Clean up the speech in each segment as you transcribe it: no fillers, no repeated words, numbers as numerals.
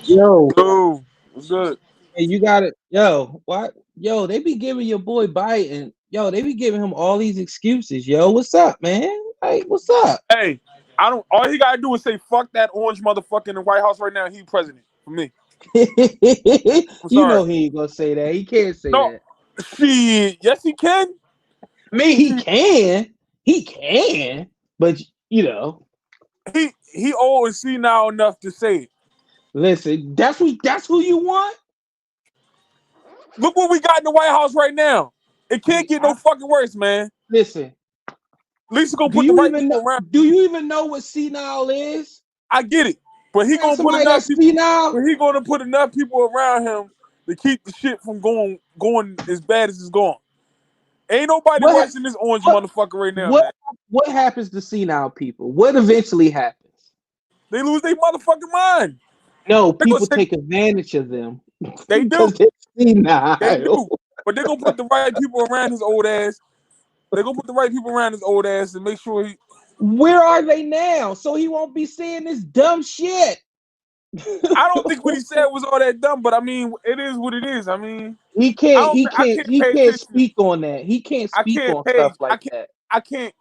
Yo, Oh, what's good? hey, you got it. Yo, what? Yo, they be giving your boy Biden. Yo, they be giving him all these excuses. Yo, what's up, man? Like, what's up? Hey, I don't. All he gotta do is say "fuck that orange motherfucker" in the White House right now. He president for me. I'm You sorry. know he ain't gonna say that. He can't say No, that. she. Yes, he can. I mean, he can. He can. But you know, He old and senile enough to say it. listen, that's who you want. Look what we got in the White House right now. It can't get no fucking worse, man. Listen. At least he's gonna Do put the you right even know? people around. Do you even know what senile is? I get it, but he That's gonna put somebody enough that's people. senile. But he gonna put enough people around him to keep the shit from going as bad as it's going. Ain't nobody What worse than this orange what motherfucker right now, what man. what happens to senile people? What eventually happens? They lose their motherfucking mind. No, They gonna people say take advantage of them they because do, they're they senile. do. But they gonna put the right people around his old ass. They gonna put the right people around his old ass and make sure he. Where are they now? So he won't be saying this dumb shit. I don't think what he said was all that dumb, but I mean, it is what it is. I mean, he I can't. don't. He I can't. can't He pay can't attention. speak on that. He can't I speak can't on pay. stuff like that. I can't.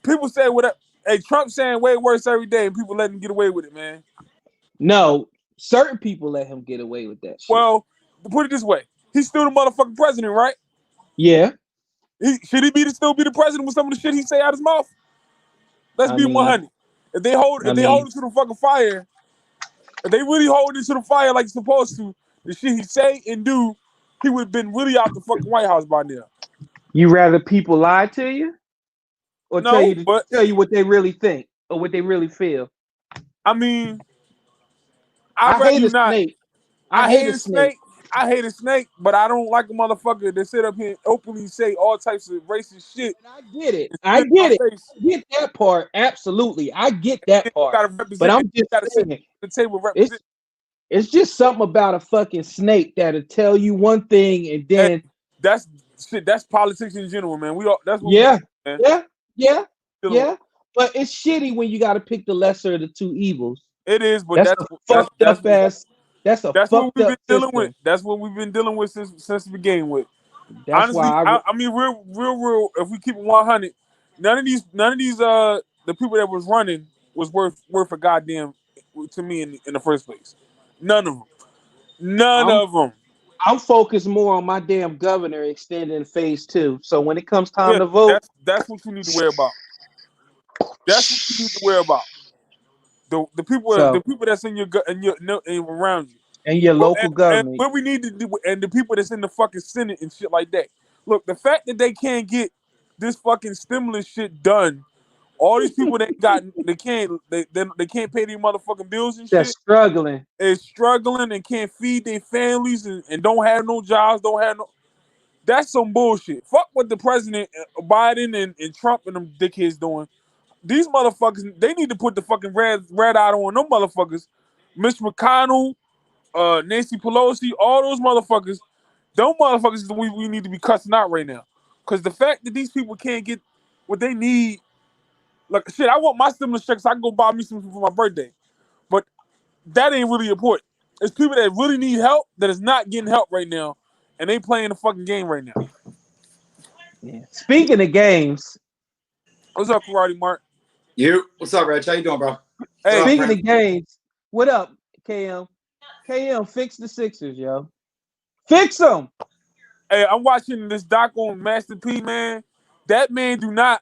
People say whatever. Hey, Trump saying way worse every day, and people letting him get away with it, man. No, certain people let him get away with that shit. Well, to put it this way, he's still the motherfucking president, right? Yeah, Should he still be the president with some of the shit he say out his mouth? Let's I be mean, 100. If they hold I it mean, to the fucking fire, if they really hold it to the fire like it's supposed to, the shit he say and do, he would have been really out the fucking White House by now. you rather people lie to you or No, but tell you what they really think or what they really feel. I mean, I'd I rather hate you a not. snake. I I hate hate a a snake. snake. I hate a snake, but I don't like a motherfucker that sit up here and openly say all types of racist shit And I get it. and I spit in get it. my face. I get that part. Absolutely. I get that Then you part. gotta But represent. Then I'm you just gotta sit saying, at the table it's represent. it's just something about a fucking snake that'll tell you one thing and Hey, then that's shit. That's politics in general, man. We all. That's what we do, yeah, man. yeah, yeah, Dealing with. yeah. But it's shitty when you gotta pick the lesser of the two evils. It is, but That's a fucked up ass that's a that's what fucked we've been up dealing with. system. That's what we've been dealing with since the beginning with. That's why Honestly, I mean, real. If we keep it 100, none of these the people that was running was worth a goddamn to me in the first place. None of them. None I'm of them. I'm focused more on my damn governor extending phase 2. So when it comes time Yeah, to vote, that's what you need to worry about. That's what you need to worry about. The so people that's in in around you. and your But local and government, what we need to do, and the people that's in the fucking Senate and shit like that. Look, the fact that they can't get this fucking stimulus shit done, all these people they can't pay their motherfucking bills and that's shit, struggling. is struggling and can't feed their families and don't have no jobs, don't have no. That's some bullshit. Fuck what the president Biden and Trump and them dickheads doing. These motherfuckers, they need to put the fucking red eye on them motherfuckers. Mitch McConnell, Nancy Pelosi, all those motherfuckers, those motherfuckers is the we need to be cussing out right now. Cause the fact that these people can't get what they need, like shit, I want my stimulus check so I can go buy me something for my birthday. But that ain't really important. It's people that really need help that is not getting help right now, and they playing the fucking game right now. Yeah. Speaking of games, What's up, Karate Mark? What's up, Reg? How you doing, bro? What's Hey, up, speaking Prince? of games, what up, KM? KM, fix the Sixers, yo. Fix them. hey, I'm watching this doc on Master P, man. That man do not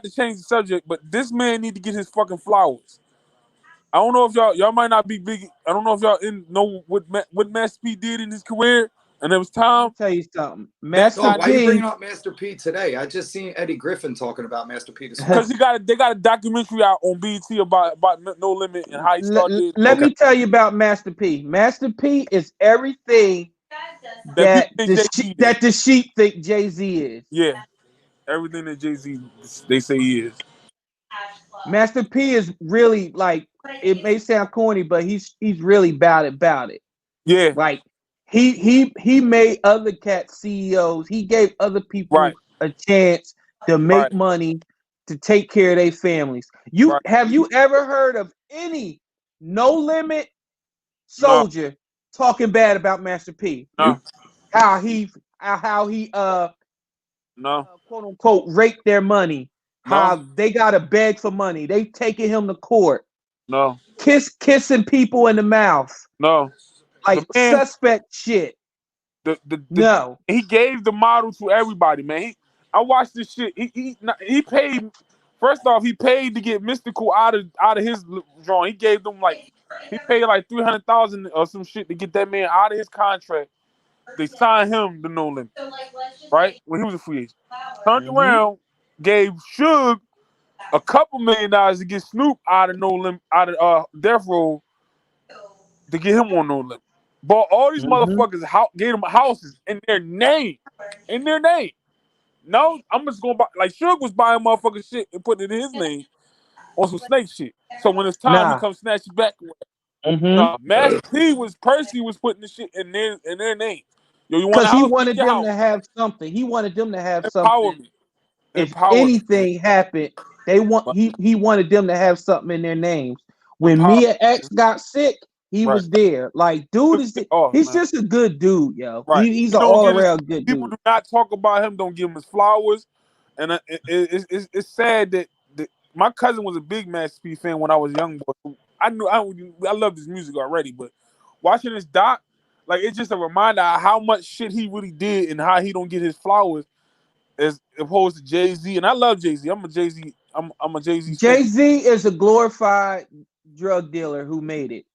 to change the subject, but this man need to get his fucking flowers. I don't know if y'all might not be big. I don't know if y'all know what Master P did in his career, and it was Let me time. tell you something. That Master Dog, why you P, bringing up Master P today? I just seen Eddie Griffin talking about Master P this because morning. they got a documentary out on BET about No Limit and how he started. let Okay. me tell you about Master P. Master P is everything That people think Jay Z is. that the sheep think Jay-Z is. Yeah, everything that Jay Z they say he is. Master P is really like, it may sound corny, but he's really about it. Yeah, Like he made other cat CEOs. He gave other people right, a chance to make right, money to take care of their families. You right. have you ever heard of any no limit No, soldier talking bad about Master P? no, How he no, quote unquote rake their money, no, how they gotta beg for money, they taking him to court, no, kissing people in the mouth, no. The like man, suspect shit. the No. he gave the model to everybody, man. I watched this shit. He paid. First off, he paid to get Mystical out of his drawing. He gave them like he paid like 300,000 or some shit to get that man out of his contract. They signed him to no limit, right? When he was a free agent. Turned Mm-hmm. around, gave Suge a couple $1 million to get Snoop out of no limit, out of death row to get him on no limit. Bought all these Mm-hmm. motherfuckers gave them houses in their name. In their name. No, I'm just going to buy like Suge was buying motherfucking shit and putting it in his name on some snake shit. So when it's time he Nah. comes snatch it back. Mm-hmm. No, Master P was Percy was putting the shit in their name. Yo, you want a Because he house? Take wanted your them house. to have something. He wanted them to have something. Empowerment. If Empowerment, man. anything happened, he wanted them to have something in their names. When Empowerment. Mia X got sick, he Right. was there. Like, dude Oh he's man. just a good dude, yo. Right. He's He an don't all get his around good people dude. do not talk about him. Don't give him his flowers, and it's sad that my cousin was a big Master P fan when I was young. Boy, I loved his music already, but watching this doc, like it's just a reminder of how much shit he really did and how he don't get his flowers as opposed to Jay-Z. And I love Jay-Z. I'm a Jay-Z. I'm a Jay-Z fan. Jay-Z is a glorified drug dealer who made it.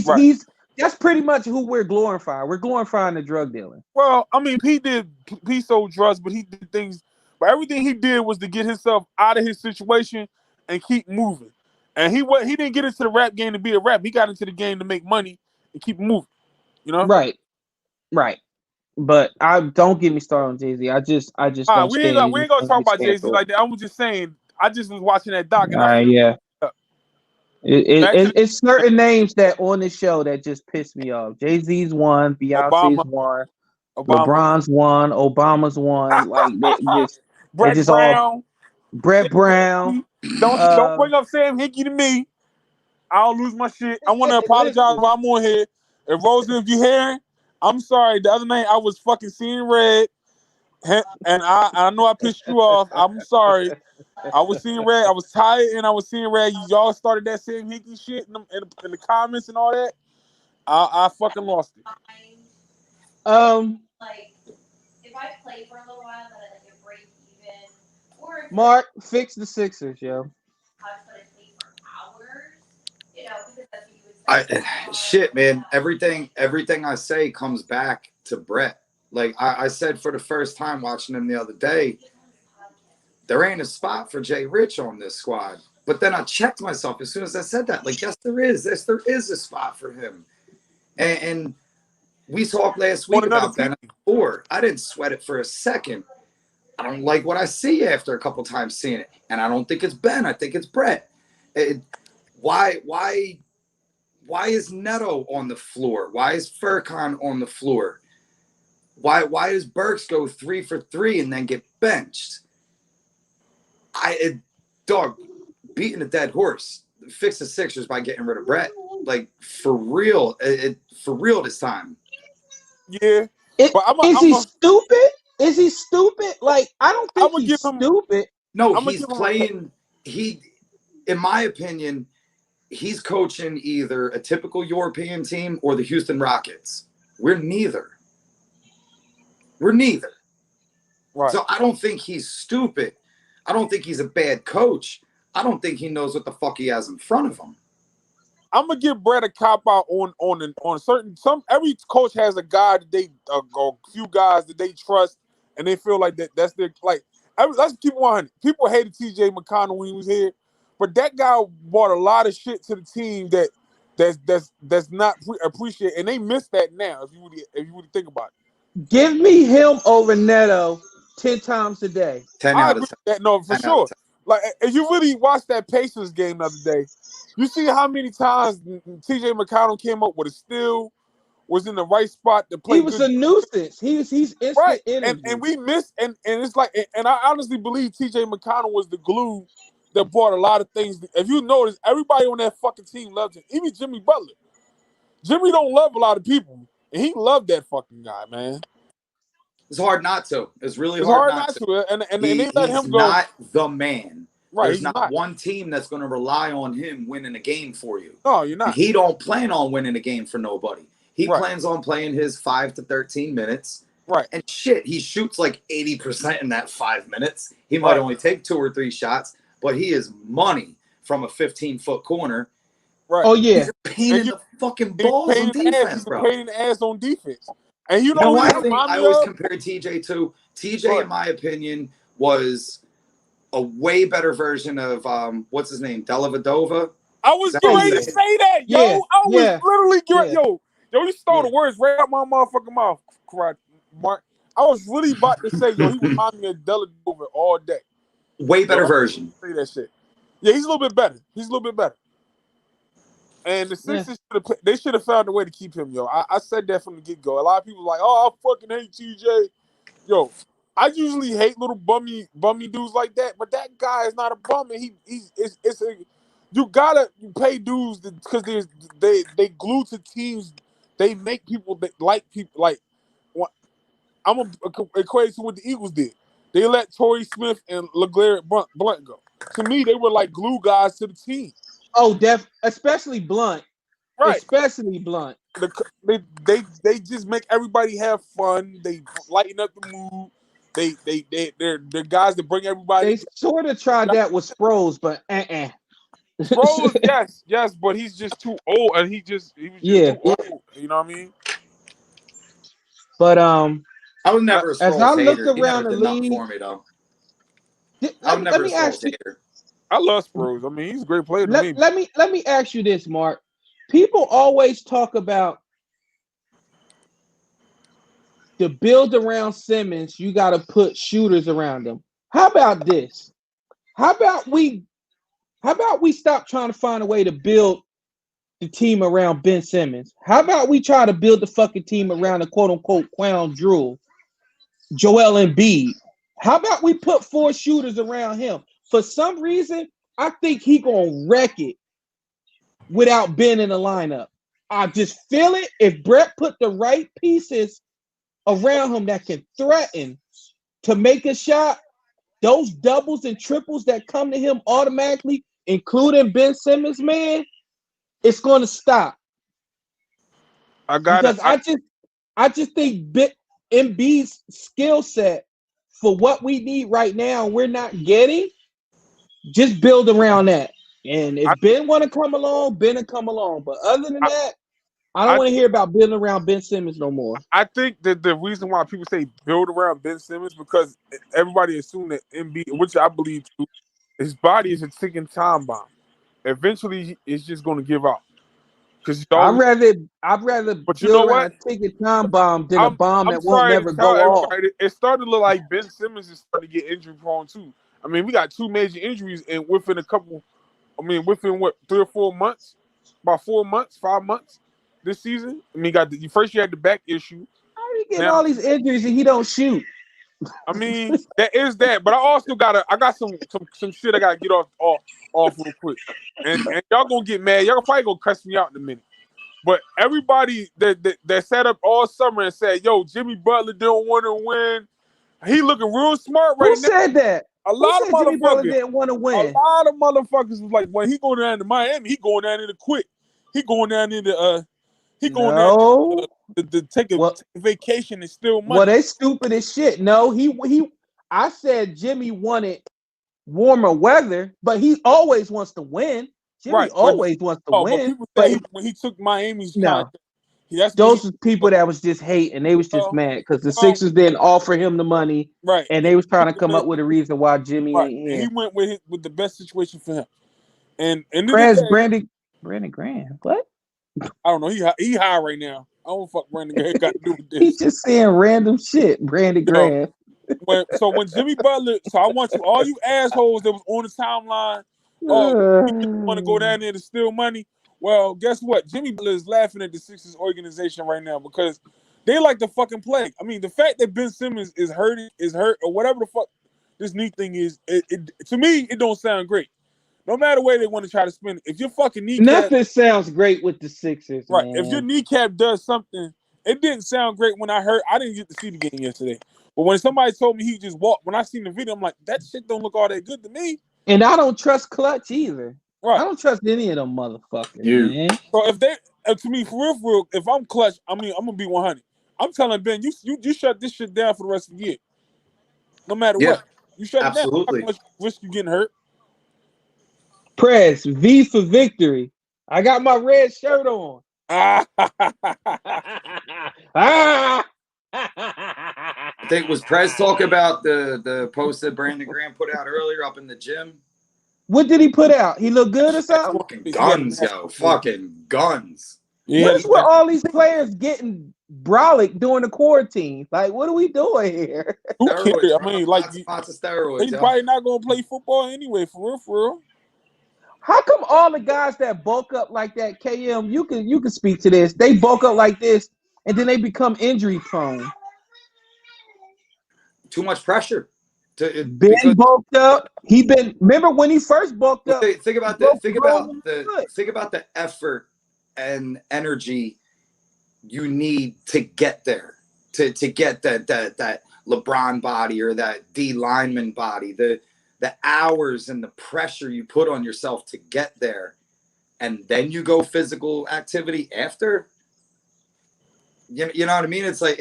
Right. He's that's pretty much who we're glorifying. We're glorifying the drug dealer. Well, I mean, he sold drugs, but he did things. But everything he did was to get himself out of his situation and keep moving. And he didn't get into the rap game to be a rap. He got into the game to make money and keep moving. You know. Right, right. But I don't get me started on Jay-Z. I just don't stand. We ain't gonna Don't talk get me about stand Jay Z for it. like that. I was just saying. I just was watching that doc and I Yeah. back to It's certain names that on the show that just piss me off. Jay-Z's one, Beyonce's Obama. one, Obama. LeBron's one, Obama's one. Like they Brett just all Brown. Brett Brown. Don't bring up Sam Hickey to me. I'll lose my shit. I want to apologize Listen, while I'm on here. If Rosen, if you're hearing, I'm sorry. The other night I was fucking seeing red, and I know I pissed you off. I'm sorry. I was seeing red. I was tired, and I was seeing red. Y'all started that Sam Hickey shit in the comments and all that. I fucking lost it. um, Mark, fix the Sixers, yo. Shit, man. Everything I say comes back to Brett. Like I said for the first time watching him the other day, there ain't a spot for Jay Rich on this squad. But then I checked myself as soon as I said that. Like, yes, there is. Yes, there is a spot for him. And we talked last On week another about team. Ben Four. I didn't sweat it for a second. I don't like what I see after a couple times seeing it. And I don't think it's Ben. I think it's Brett. Why is Neto on the floor? Why is Furkan on the floor? Why does Burks go 3 for 3 and then get benched? Dog, beating a dead horse. Fix the Sixers by getting rid of Brett. Like for real, for real this time. Yeah, but Is he stupid? Is he stupid? Like, I don't I'm think gonna he's give him. stupid. No, I'm gonna he's give him. playing. In my opinion, he's coaching either a typical European team or the Houston Rockets. We're neither. Right. So I don't think he's stupid. I don't think he's a bad coach. I don't think he knows what the fuck he has in front of him. I'm gonna give Brett a cop out on certain every coach has a guy that they a few guys that they trust and they feel like that's their like let's keep 100. People hated TJ McConnell when he was here, but that guy brought a lot of shit to the team that's not appreciated, and they miss that now. If you would think about it, Give me him over Neto 10 times a day. 10 I out agree of with 10. that. No, for 10 out of sure. 10. Like, if you really watched that Pacers game the other day, you see how many times T.J. McConnell came up with a steal, was in the right spot to He play was good. a nuisance. He's Right, instant and energy. we missed, and it's like, and I honestly believe T.J. McConnell was the glue that brought a lot of things. If you notice, everybody on that fucking team loves him, even Jimmy Butler. Jimmy don't love a lot of people, and he loved that fucking guy, man. It's hard not to. It's really It's hard hard not not to. to, and they let He's him go. not the man. Right, There's he's not not. one team that's going to rely on him winning a game for you. No, you're And not. he don't plan on winning a game for nobody. He Right. plans on playing his 5 to 13 minutes. Right. And shit, he shoots like 80% in that 5 minutes. He might Right. only take 2 or 3 shots, but he is money from a 15-foot corner. Right. Oh yeah, He's a pain And in you, the fucking he's a balls pain on in the ass. defense, He's a bro. pain in the ass on defense. And you You know know who what he I think? remind I me always of? compare TJ to. TJ, Right. in my opinion, was a way better version of what's his name, Dellavedova. I was Is that getting how oh you ready yeah, to say it? say that, yo. yeah, I was yeah, literally getting, yeah, yo, you stole the yeah. words right out my motherfucking mouth, Mark. I was really about to say, yo, he reminded me of Dellavedova all day. Way Yo, better I version. say that shit. Yeah, he's a little bit better. He's a little bit better. And the Yeah. Sixers should have found a way to keep him, yo. I said that from the get go. A lot of people like, oh, I fucking hate TJ. Yo, I usually hate little bummy dudes like that, but that guy is not a bum. And it's a, you gotta pay dues because they glue to teams. They make people that like people like. I'm gonna equate to what the Eagles did. They let Torrey Smith and LeGarrette Blunt go. To me, they were like glue guys to the team. Oh, especially Blunt, Right. especially Blunt. They just make everybody have fun. They lighten up the mood. They're guys that bring everybody. They sort of tried that with Sproles, but Sproles, yes, but he's just too old, and he was just yeah. too old. You know what I mean? But I was never a as I Sproles look hater. He never around the did nothing league, for me, though. I let was me let never a me ask Sproles you hater. I love Sproles. I mean, he's a great player to me. let me ask you this, Mark. People always talk about to build around Simmons, you got to put shooters around him. How about this? How about we stop trying to find a way to build the team around Ben Simmons? How about we try to build the fucking team around the quote unquote Crown Jewel, Joel Embiid? How about we put 4 shooters around him? For some reason, I think he gonna wreck it without Ben in the lineup. I just feel it. If Brett put the right pieces around him that can threaten to make a shot, those doubles and triples that come to him automatically, including Ben Simmons, man, it's going to stop. Because I just think Embiid's skill set for what we need right now, we're not getting. Just build around that. And if Ben want to come along, Ben will come along. But other than that, I don't want to hear about building around Ben Simmons no more. I think that the reason why people say build around Ben Simmons because everybody assumed that Embiid, which I believe too, his body is a ticking time bomb. Eventually, it's just going to give out because I'd rather But you build know around what? a ticket time bomb than a bomb I'm that won't sorry to never tell go off. everybody. It started to look like Ben Simmons is starting to get injury prone too. I mean, we got 2 major injuries, and within a couple. I mean, within what 3 or 4 months, about 4 months, 5 months this season. I mean, first you had the back issue. How are you getting Now, all these injuries and he don't shoot? I mean, that is that, but I got some shit I gotta get off real quick. And y'all gonna get mad. Y'all probably gonna cuss me out in a minute. But everybody that sat up all summer and said, yo, Jimmy Butler don't want to win. He looking real smart right Who now. said that? A Who lot of said Jimmy Butler motherfuckers. didn't want to A win? lot of motherfuckers was like, when he going down to Miami, he going down there to quit. He going down there No. to take a vacation and steal Well, money. they stupid as shit. No, I said Jimmy wanted warmer weather, but he always wants to win. Jimmy Right, but always wants to but win. people But say when he took Miami's no, contract, that's when he those are people that was just hating. They was just mad because the Sixers didn't offer him the money, right, and they was trying to come up with a reason why Jimmy right. ain't And here. he went with the best situation for him. And in the day, Brandon Graham. What? I don't know. He high right now. I don't fuck Brandon Graham got to do with He's this. just saying random shit. Brandon Yo, Graham. when Jimmy Butler, so I want all you assholes that was on the timeline, want to go down there to steal money. Well, guess what? Jimmy Butler is laughing at the Sixers organization right now because they like to fucking play. I mean, the fact that Ben Simmons is hurt, or whatever the fuck this knee thing is, to me, it don't sound great. No matter where they want to try to spin it. If your fucking kneecap... Nothing sounds great with the Sixers, right. man. If your kneecap does something, it didn't sound great when I didn't get to see the game yesterday. But when somebody told me he just walked, when I seen the video, I'm like, that shit don't look all that good to me. And I don't trust Clutch either. Right. I don't trust any of them motherfuckers, man. So if they, to me, for real, if I'm Clutch, I mean, I'm gonna be 100. I'm telling Ben, you shut this shit down for the rest of the year. No matter what, you shut it down. Absolutely. How much risk you getting hurt? Press V for victory. I got my red shirt on. Ah. I think was Prez talk about the post that Brandon Graham put out earlier up in the gym. What did he put out? He look good or something? Fucking guns, yo. Fucking guns. Yeah, what is with all these players getting brolic during the quarantine? Like, what are we doing here? Who cares? I mean, like, lots of steroids. They probably not gonna play football anyway. For real. How come all the guys that bulk up like that, KM? You can speak to this. They bulk up like this, and then they become injury prone. Too much pressure. Ben bulked up. Remember when he first bulked up? Think about the effort and energy you need to get there, to get that LeBron body or that D lineman body, the hours and the pressure you put on yourself to get there, and then you go physical activity after. You know what I mean? It's like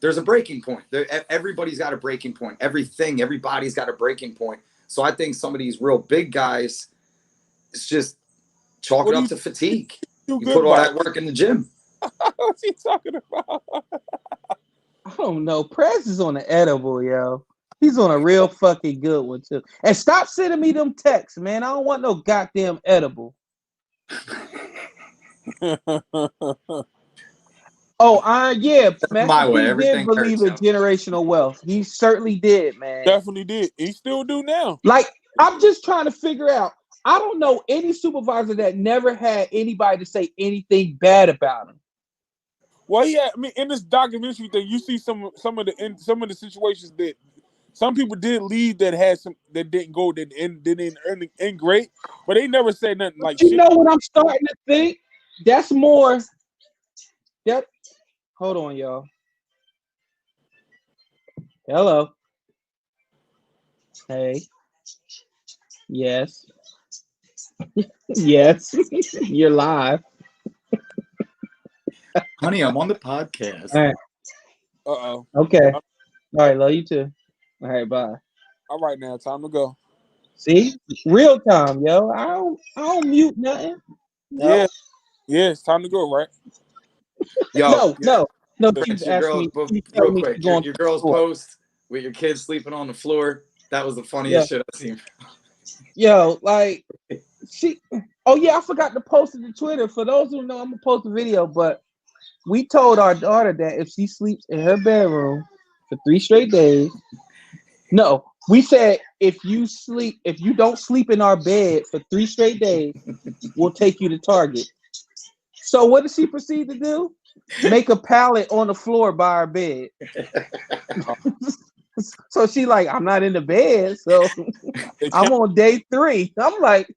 there's a breaking point. Everybody's got a breaking point. Everybody's got a breaking point. So I think some of these real big guys, it's just chalk it up to fatigue. You put all that work in the gym. What's he talking about? I don't know. Prez is on an edible, yo. He's on a real fucking good one, too. And stop sending me them texts, man. I don't want no goddamn edible. Yeah. My way. He did believe in generational wealth. He certainly did, man. Definitely did. He still do now. Like, I'm just trying to figure out. I don't know any supervisor that never had anybody to say anything bad about him. Well, yeah. I mean, in this documentary thing, you see some of the situations that some people did leave that had some that didn't go that didn't end great, but they never said nothing like. You know what I'm starting to think? That's more. Hold on, y'all. Hello. Hey. Yes. Yes. You're live. Honey, I'm on the podcast. All right. Uh-oh. Okay. All right, love you too. All right, bye. All right, now time to go. See? Real time, yo. I don't mute nothing. No. Yeah, it's time to go, right? Yo, no. Your girls post with your kids sleeping on the floor. That was the funniest shit I've seen. Yo, like I forgot to post it to Twitter. For those who know, I'm gonna post a video, but we told our daughter that if she sleeps in her bedroom for 3 straight days. No, we said if you don't sleep in our bed for 3 straight days, we'll take you to Target. So what did she proceed to do? Make a pallet on the floor by our bed. So she like, I'm not in the bed, so I'm on day 3. I'm like,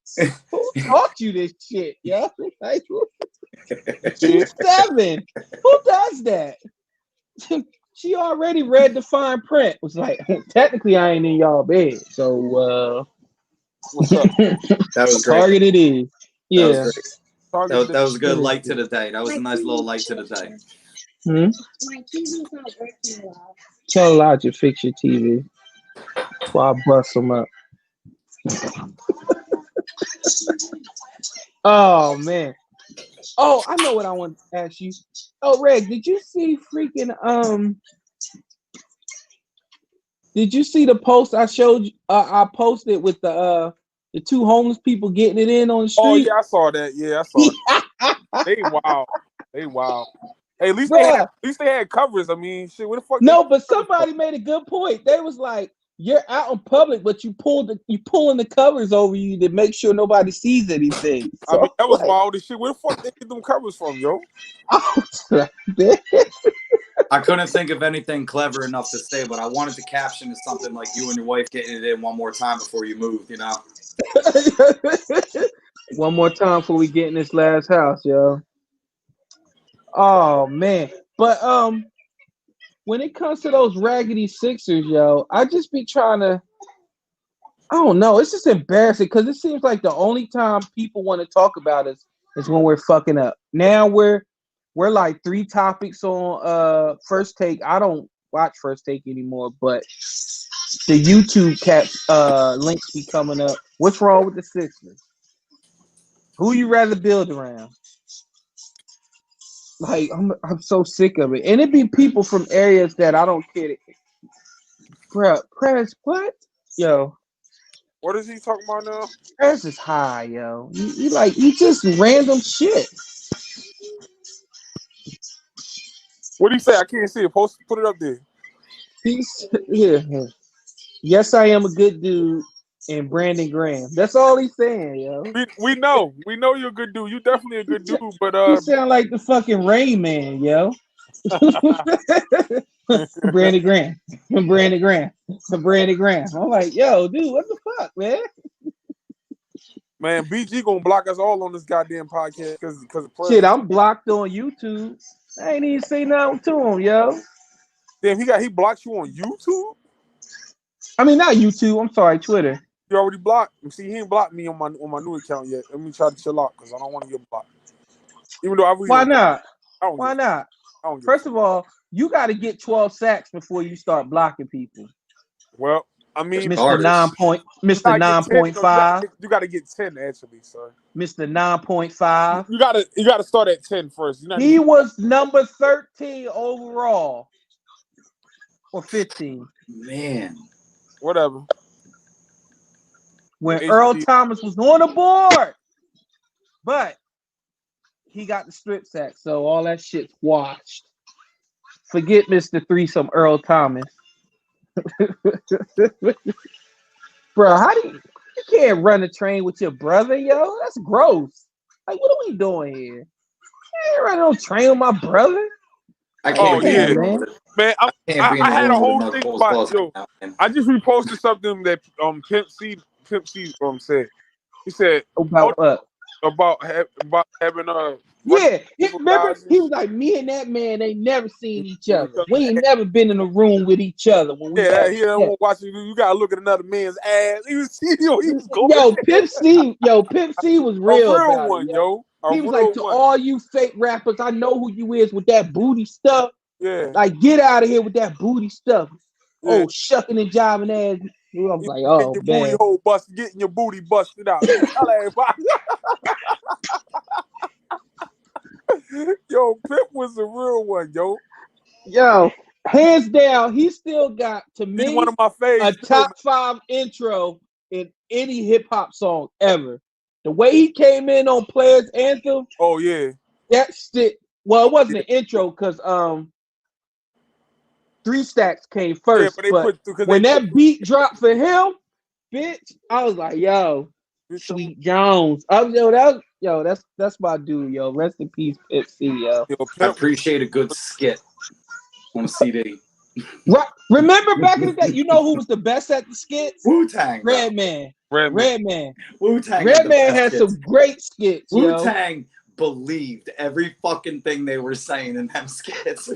who taught you this shit? Yeah, like, she's 7. Who does that? She already read the fine print. Was like, technically, I ain't in y'all bed, so what's up? That was great. Target it is. Yeah, that was a good light to the day. That was a nice little light to the day. My TV's not working well. Tell Elijah fix your TV. While I bust them up. Oh man. Oh, I know what I want to ask you. Oh, Reg, did you see freaking Did you see the post I showed you? I posted with the 2 homeless people getting it in on the street. Oh yeah, I saw that. Yeah, I saw it. They wild. Hey, bruh. at least they had covers. I mean, shit. Where the fuck they No, but covers from? somebody made a good point. They was like, you're out in public, but you pulling the covers over you to make sure nobody sees anything. I mean, So that was like, wild as shit. Where the fuck they get them covers from, yo? I was like, man. I couldn't think of anything clever enough to say, but I wanted to caption as something like you and your wife getting it in one more time before you moved, you know? One more time before we get in this last house, yo. Oh man. But when it comes to those raggedy Sixers, yo, I just be trying to I don't know. It's just embarrassing because it seems like the only time people want to talk about us is when we're fucking up. Now we're like 3 topics on First Take. I don't watch First Take anymore, but the YouTube links be coming up. What's wrong with the Sixers? Who you rather build around? Like I'm so sick of it, and it be people from areas that I don't get it. Bruh, Prez, what? Yo, What is he talking about now? Prez is high, yo. You just random shit. What did he say? I can't see it. Put it up there. He's here. Yes, I am a good dude, and Brandon Graham. That's all he's saying, yo. We know you're a good dude. You definitely a good dude, but He sound like the fucking Rain Man, yo. Brandon Graham, Brandon Graham, Brandon Graham. I'm like, yo, dude, what the fuck, man? man, BG gonna block us all on this goddamn podcast because of Shit, Prez. I'm blocked on YouTube. I ain't even say nothing to him, yo. Damn, he blocked you on YouTube. I mean, not YouTube. I'm sorry, Twitter. You already blocked. See, he ain't blocked me on my new account yet. Let me try to chill out because I don't want to get blocked. Even though I really Why don't. not? I don't Why give. not? I don't give. First of all, you got to get 12 sacks before you start blocking people. Well, I mean, Mr. you Mr. gotta get 10. No, 9.5, you gotta get 10 actually, sir. Mr. 9.5. You gotta start at 10 first. You're not He was number 13 overall, or 15. Man. whatever. When Earl HG. Thomas was on the board, but he got the strip sack, so all that shit's washed. Forget Mr. Threesome Earl Thomas. Bro, how do you can't run a train with your brother, yo? That's gross. Like, what are we doing here? I ain't running no train with my brother. I Oh can't be in yeah, the room with it. man. I can't be in I the had a room with whole another thing Bulls about boss yo. now, man. I just reposted something that Pimp C said. He said about having Yeah, remember guys and he was shit. like, me and that man ain't never seen each other. We ain't never been in a room with each other when we Yeah, had he don't sex. want watching. You gotta look at another man's ass. He was going Pimp C was a real real about it, one, yo. yo, a He was like, real to one. all you fake rappers, I know who you is with that booty stuff. Yeah, Like, get out of here with that booty stuff. yeah. Oh, shucking and jiving ass. I was You like, getting oh your booty man. hole busted, getting your booty busted out. You tell everybody. Yo, Pimp was a real one, yo. Yo, hands down, he still got, to He one me, of my a faves too, man. top 5 intro in any hip hop song ever. The way he came in on Players Anthem, Oh yeah, that shit. Well, it wasn't yeah, an intro because 3 Stacks came yeah. first, But they but put because they when put that beat dropped for him, bitch, I was like, yo, Sweet Jones. That's my dude, yo. Rest in peace, Pip C, yo. yo I Pimp. appreciate a good skit on a CD. Right. Remember back in the day, you know who was the best at the skits? Wu-Tang, bro. Redman. Redman. Redman. Wu-Tang had the Redman best had skits. some great skits, yo. Wu-Tang believed every fucking thing they were saying in them skits.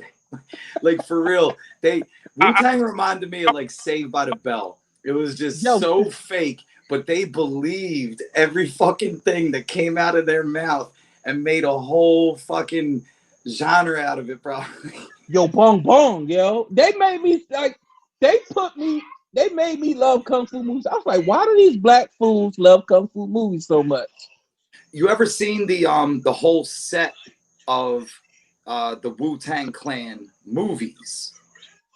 Like, for real. Wu-Tang reminded me of, like, Saved by the Bell. It was just Yo, so fake, but they believed every fucking thing that came out of their mouth and made a whole fucking genre out of it, bro. yo, bong bong, yo. They made me like they made me love kung fu movies. I was like, why do these black fools love kung fu movies so much? You ever seen the whole set of the Wu-Tang Clan movies?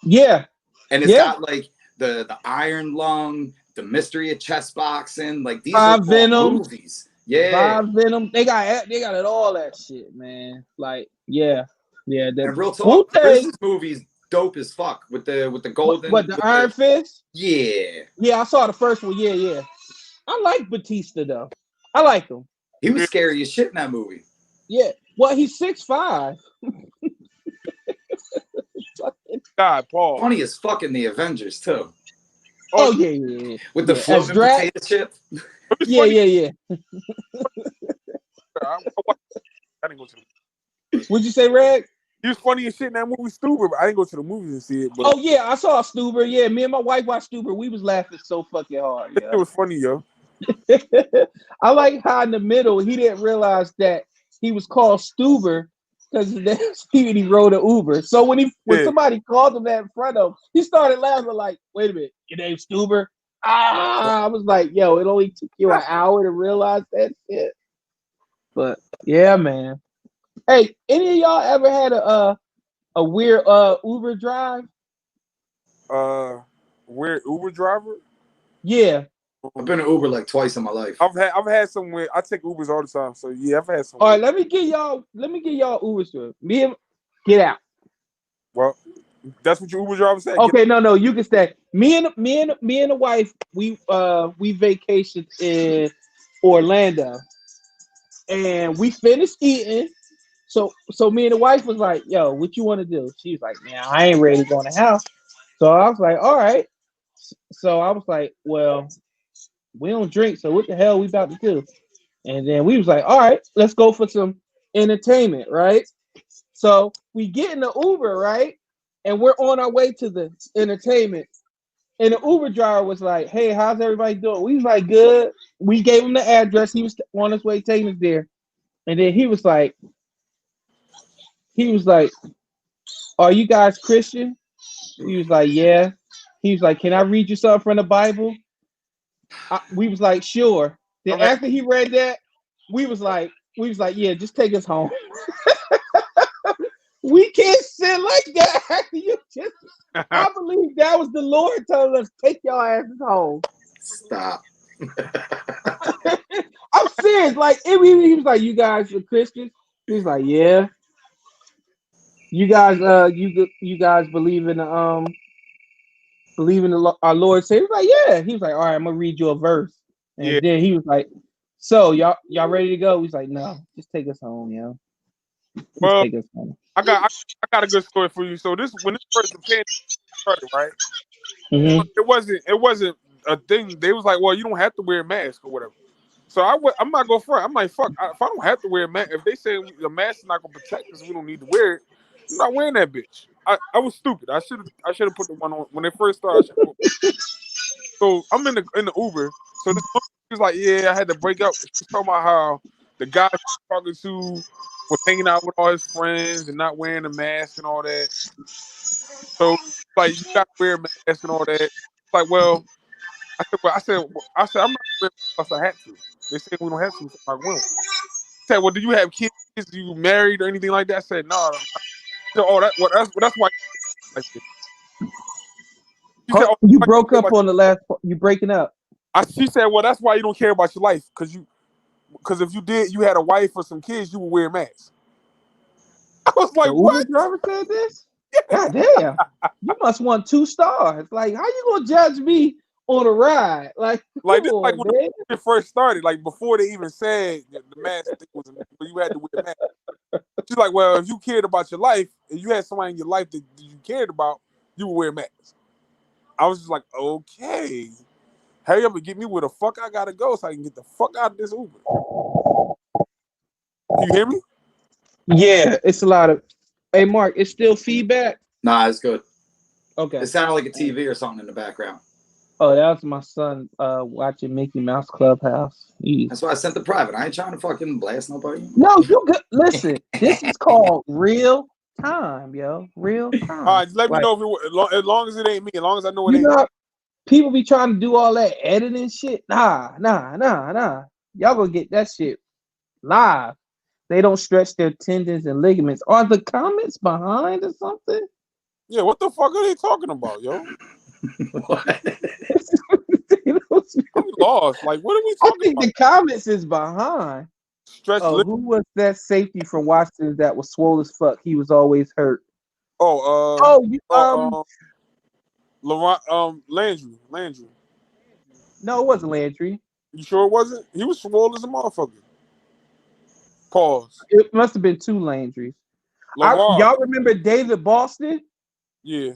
Yeah. And it's Yeah. got like the Iron Lung, the Mystery of Chess Boxing. Like, these are Five all Venom. movies. Yeah. Five Venom. They got it all that shit, man. Like, yeah. Yeah, the And real talk, Wu-Tang, Chris's movie's dope as fuck with the golden. what the With Iron the, Fist? yeah, Yeah, I saw the first one. Yeah, yeah. I like Batista though. I like him. he was Yeah, scary as shit in that movie. Yeah. Well, he's 6'5". God, Paul. Funny as fuck in the Avengers too, Oh, Oh yeah, yeah, yeah. with the Yeah. As floating Drax. potato chip. it's Yeah, funny. yeah, yeah. I didn't go to the. What'd you say, Reg? He was funny as shit in that movie, Stupid. But I didn't go to the movies and see it. But Oh yeah, I saw Stuber. Yeah, me and my wife watched Stuber. We was laughing so fucking hard, it yo. was funny, yo. I like how in the middle he didn't realize that he was called Stuber because he rode an Uber. So when Yeah, somebody called him that in front of him, he started laughing like, "Wait a minute, your name's Stuber?" I was like, "Yo, it only took you an hour to realize that shit." But yeah, man. Hey, any of y'all ever had a weird Uber drive? weird Uber driver. Yeah. I've been an Uber like twice in my life. I've had some weird. I take Ubers all the time, so yeah, I've had some. All right, Weird. let me get y'all Uber story. Me and get out. Well, that's what your Uber driver said. Okay, no, you can stay. Me and the wife, we vacationed in Orlando, and we finished eating. So me and the wife was like, "Yo, what you want to do?" She was like, "Man, I ain't ready to go in the house." So I was like, "All right." So I was like, "Well, we don't drink, so what the hell we about to do?" And then we was like, "All right, let's go for some entertainment, right?" So we get in the Uber, right? And we're on our way to the entertainment. And the Uber driver was like, "Hey, how's everybody doing?" We was like, "Good." We gave him the address. He was on his way taking us there. And then he was like, "Are you guys Christian?" He was like, "Yeah." He was like, "Can I read you something from the Bible?" We was like, "Sure." Then Okay. after he read that, we was like, "Yeah, just take us home." We can't sit like that. You just, I believe that was the Lord telling us, take your asses home. Stop. I'm serious. Like, he was like, "You guys are Christians?" He was like, "Yeah." You guys believe in our Lord Savior? He was like, "Yeah." He was like, "All right, I'm gonna read you a verse." Yeah. And then he was like, "So y'all ready to go?" He's like, "No, just take us home, yo. Just Well, take us home." I got a good story for you. So when this first the pandemic started, right? Hmm. It wasn't a thing. They was like, well, you don't have to wear a mask or whatever. So I'm not going for it. I'm like, fuck. If I don't have to wear a mask, if they say the mask is not gonna protect us, we don't need to wear it. I'm not wearing that bitch. I was stupid. I should have put the one on when they first started. I should've put, so I'm in the Uber. So this woman was like, yeah, I had to break up. She was talking about how the guy she was talking to was hanging out with all his friends and not wearing a mask and all that. So like you gotta wear a mask and all that. Like, well, I said I'm not wearing it unless I had to. They said we don't have to, so I'm not wearing one. Said, well, do you have kids? Do you married or anything like that? I said, no. Said, oh, that's why. Like this. She said, Oh, oh, you why you broke care up about on the last. You breaking up? She said, well, that's why you don't care about your life, because if you had a wife or some kids, you would wear masks. I was The like, Uber what? driver said this? God damn. You must want 2 stars. Like, how you gonna judge me on a ride? Like, Like come this, like on, when man. it first started, like before they even said the mask thing was, you had to wear a mask. She's like, well, if you cared about your life and you had somebody in your life that you cared about, you would wear a mask. I was just like, okay, hurry up and get me where the fuck I gotta go so I can get the fuck out of this Uber. Can you hear me? Yeah, it's a lot of. Hey, Mark, it's still feedback. Nah, it's good. Okay. It sounded like a TV or something in the background. Oh, that was my son watching Mickey Mouse Clubhouse. That's why I sent the private. I ain't trying to fucking blast nobody. No, you good. Listen, this is called real time, yo. Real All time. right, just let me Like, know as long as it ain't me, as long as I know it you ain't me. know, people be trying to do all that editing shit. Nah. Y'all gonna get that shit live. They don't stretch their tendons and ligaments. Are the comments behind or something? Yeah, what the fuck are they talking about, yo? What? I'm lost. Like, what are we I talking think about? the comments is behind. Stretch. Oh, who was that safety from Washington that was swole as fuck? He was always hurt. Oh, Oh, you, Laurent, Landry. no, it wasn't Landry. You sure it wasn't? He was swole as a motherfucker. Pause. It must have been two Landrys. Laurent. Y'all remember David Boston? Yeah.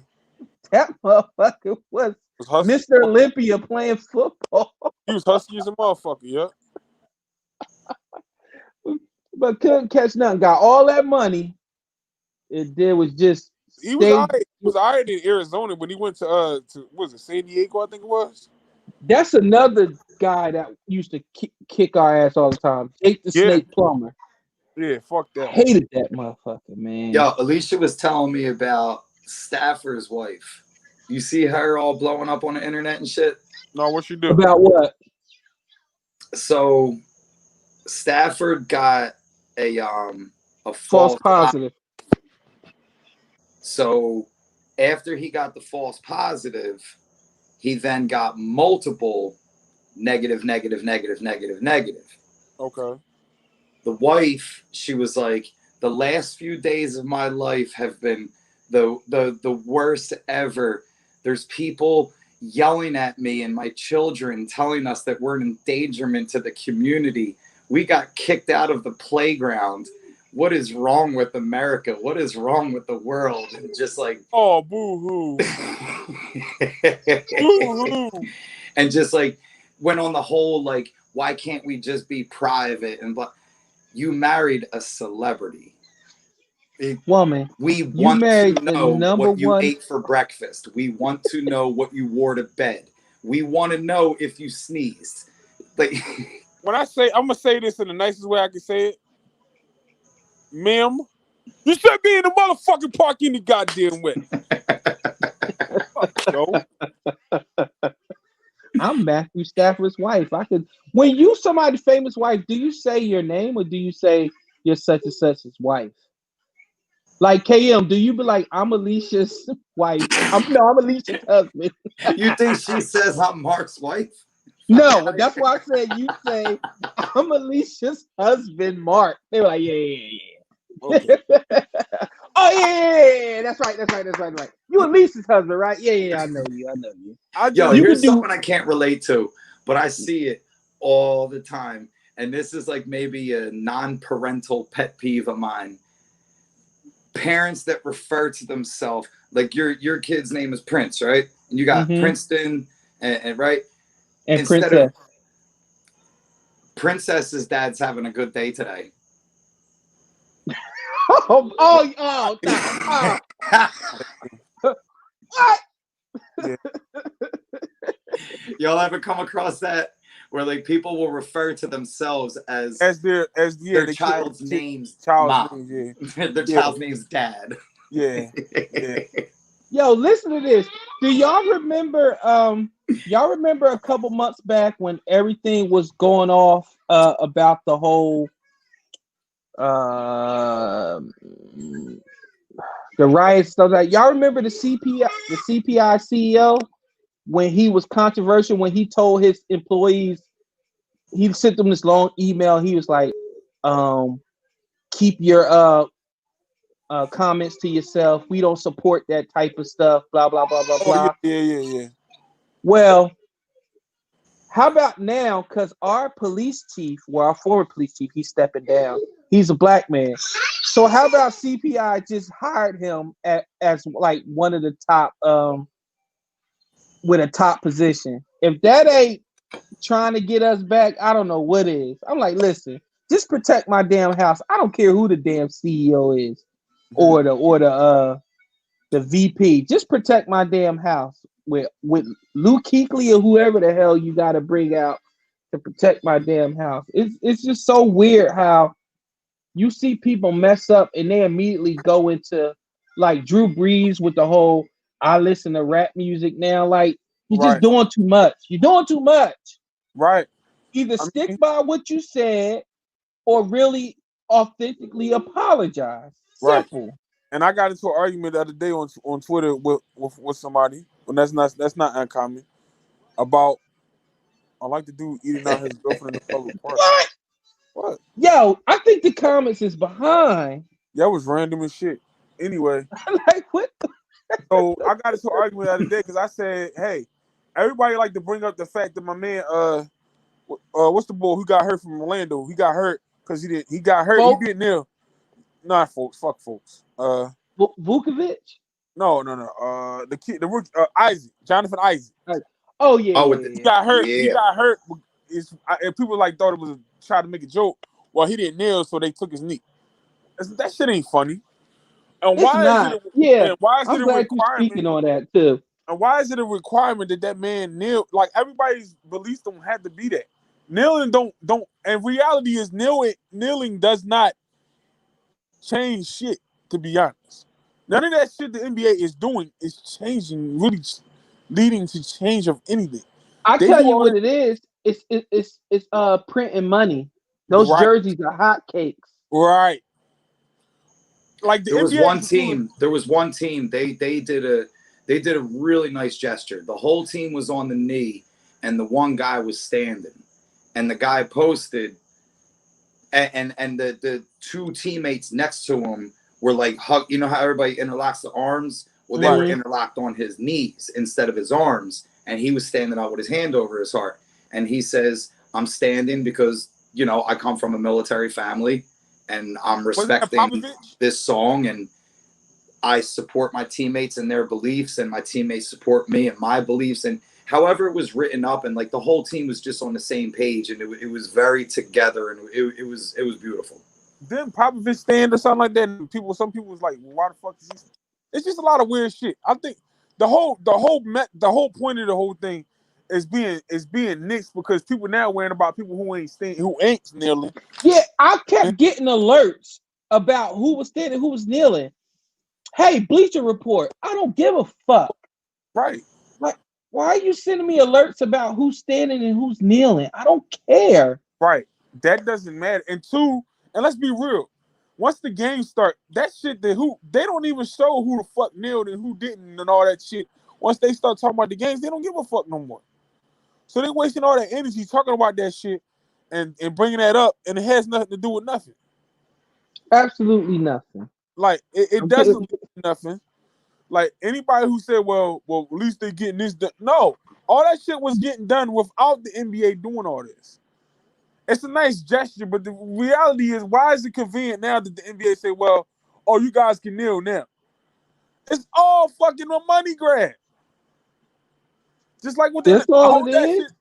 That motherfucker was Mr. Olympia playing football. He was husky as a motherfucker, yeah. But couldn't catch nothing. Got all that money. It did was just He was stay. all right in Arizona, but he went to what was it, San Diego, I think it was. That's another guy that used to kick our ass all the time. Jake the Snake Plumber. Yeah, fuck that. Hated that motherfucker, man. Yo, Alicia was telling me about Stafford's wife. You see her all blowing up on the internet and shit? No, what she do? About what? So Stafford got a false positive. So after he got the false positive, he then got multiple negative. Okay. The wife, she was like, the last few days of my life have been the worst ever. There's people yelling at me and my children telling us that we're an endangerment to the community. We got kicked out of the playground. What is wrong with America? What is wrong with the world? And just like, oh, boo-hoo. Boo-hoo. And just like went on the whole, like, why can't we just be private? And but you married a celebrity. Woman, we want to know what you one... ate for breakfast. We want to know what you wore to bed. We want to know if you sneezed. Like, when I say, I'm gonna say this in the nicest way I can say it, ma'am, you should be in the motherfucking park any goddamn way. I'm Matthew Stafford's wife. When you somebody's famous wife, do you say your name or do you say you're such and such's wife? Like KM, do you be like, I'm Alicia's wife? I'm Alicia's husband. You think she says I'm Mark's wife? No, that's why I said you say I'm Alicia's husband, Mark. They were like, yeah. Okay. Oh yeah. That's right. You Alicia's husband, right? Yeah. I know you. Here's something I can't relate to, but I see it all the time, and this is like maybe a non-parental pet peeve of mine. Parents that refer to themselves like your kid's name is Prince, right? And you got Princeton and right, and instead Princess. Of Princess's dad's having a good day today. What? Y'all ever come across that where like people will refer to themselves as their child's name's mom, their child's name's dad. Yeah. Yo, listen to this. Do y'all remember? Y'all remember a couple months back when everything was going off about the whole the riots stuff? Like, y'all remember the CPI CEO when he was controversial when he told his employees, he sent them this long email. He was like, keep your comments to yourself. We don't support that type of stuff. Blah blah blah blah blah. Yeah. Well, how about now? Because our police chief, our former police chief, he's stepping down. He's a black man. So how about CPI just hired him as like one of the top, with a top position? If that ain't trying to get us back, I don't know what is. I'm like, listen, just protect my damn house. I don't care who the damn CEO is or the VP. Just protect my damn house with Luke Kuechly or whoever the hell you got to bring out to protect my damn house. It's just so weird how you see people mess up and they immediately go into like Drew Brees with the whole I listen to rap music now. Like, you're just doing too much. You're doing too much. Right. Either stick by what you said or really authentically apologize. Simple. Right. And I got into an argument the other day on Twitter with somebody, and that's not uncommon, about I like the dude eating out his girlfriend in the public park. What? Yo, Yo, I think the comments is behind. That was random as shit. Anyway, Like what? so I got into an argument the other day because I said, hey, everybody like to bring up the fact that my man, what's the boy who got hurt from Orlando? He got hurt because he got hurt. He Folk, didn't kneel. Not folks. Fuck folks. Vukovic. No. The kid, the rookie, Isaac, Jonathan Isaac. Like, oh yeah, Oh, yeah, with the, He yeah. got hurt. He yeah. got hurt. And people like thought it was trying to make a joke. Well, he didn't kneel, so they took his knee. That shit ain't funny. And It's not. Yeah, why is it I'm a glad you're speaking requirement? on that too. And why is it a requirement that man kneel? Like everybody's beliefs don't have to be that. Kneeling don't. And reality is kneeling does not change shit. To be honest, none of that shit the NBA is doing is changing. Really, leading to change of anything. I They tell do you all what that it is. It's printing money. Those right, jerseys are hotcakes. right. Like the There was NBA one is doing team. There was one team. They did a really nice gesture. The whole team was on the knee, and the one guy was standing. And the guy posted, and the two teammates next to him were like hug. You know how everybody interlocks the arms? Well, they were right. interlocked on his knees instead of his arms, and he was standing out with his hand over his heart. And he says, "I'm standing because I come from a military family, and I'm Wasn't that respecting Popovich? this song and." I support my teammates and their beliefs, and my teammates support me and my beliefs. And however it was written up, and like the whole team was just on the same page, and it was very together, and it was beautiful. Didn't Popovich stand or something like that? And some people was like, well, "Why the fuck is he?" It's just a lot of weird shit. I think the whole point of the whole thing is being nixed because people now worrying about people who ain't kneeling. Yeah, I kept getting alerts about who was standing, who was kneeling. Hey, Bleacher Report. I don't give a fuck. Right. Like, why are you sending me alerts about who's standing and who's kneeling? I don't care. Right. That doesn't matter. And two, and let's be real. Once the game start, that shit they don't even show who the fuck kneeled and who didn't and all that shit. Once they start talking about the games, they don't give a fuck no more. So they're wasting all that energy talking about that shit and bringing that up, and it has nothing to do with nothing. Absolutely nothing. Like it doesn't lead to nothing. Like anybody who said, well, at least they're getting this done. No, all that shit was getting done without the NBA doing all this. It's a nice gesture, but the reality is, why is it convenient now that the NBA say, well, oh, you guys can kneel now? It's all fucking a money grab. Just like with That's all it is. shit,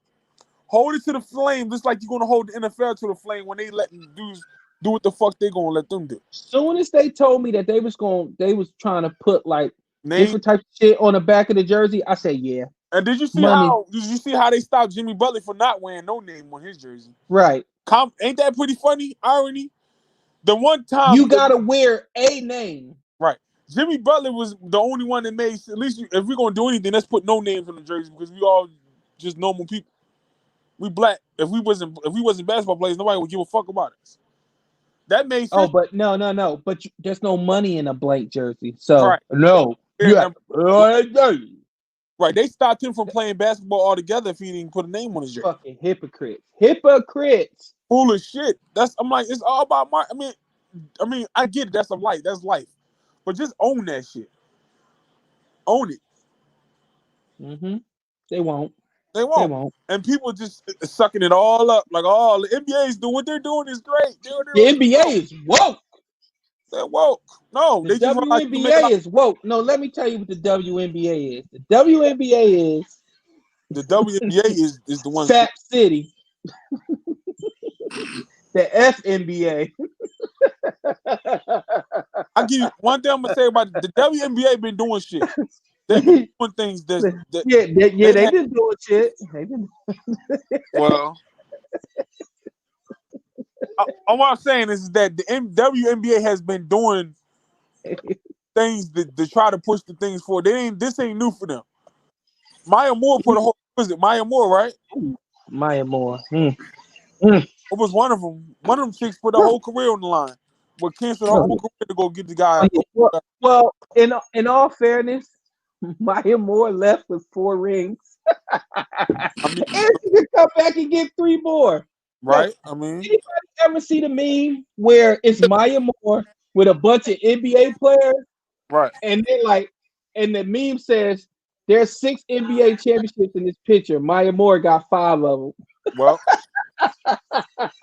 hold it to the flame, just like you're gonna hold the NFL to the flame when they letting dudes do what the fuck they gonna let them do. Soon as they told me that they was trying to put like Name. different types of shit on the back of the jersey, I said, yeah. And did you see Money. how they stopped Jimmy Butler for not wearing no name on his jersey? Right. Ain't that pretty funny? Irony. The one time You gotta wear a name. right. Jimmy Butler was the only one that made, at least if we're gonna do anything, let's put no names on the jersey because we all just normal people. We black. If we wasn't basketball players, nobody would give a fuck about us. That made sense. Oh, but no. But there's no money in a blank jersey, so right. no. Yeah. Right. They stopped him from playing basketball altogether if he didn't put a name on his jersey. Fucking hypocrites. Foolish shit. I'm like, it's all about I mean, I get it. That's life. But just own that shit. Own it. Mm-hmm. They won't. And people just sucking it all up. Like, oh, the NBA is doing what they're doing is great. The NBA is woke. They're woke. No, the they just WNBA is woke. No, let me tell you what the WNBA is. The WNBA is the WNBA is the one. Sap City. The FNBA. I give you one thing I'm gonna say about it. The WNBA been doing shit. They've been doing things they've been doing shit. Well, what I'm saying is that the WNBA has been doing things to try to push the things forward. This ain't new for them. Maya Moore put a whole. Was it Maya Moore, right? Maya Moore. It was one of them. One of them chicks put her whole career on the line. But canceled her whole career to go get the guy. Well, in all fairness, Maya Moore left with 4 rings. And she can come back and get 3 more. Right? I mean, anybody ever see the meme where it's Maya Moore with a bunch of NBA players, Right. and they're like, and the meme says there's 6 NBA championships in this picture. Maya Moore got 5 of them. Well, who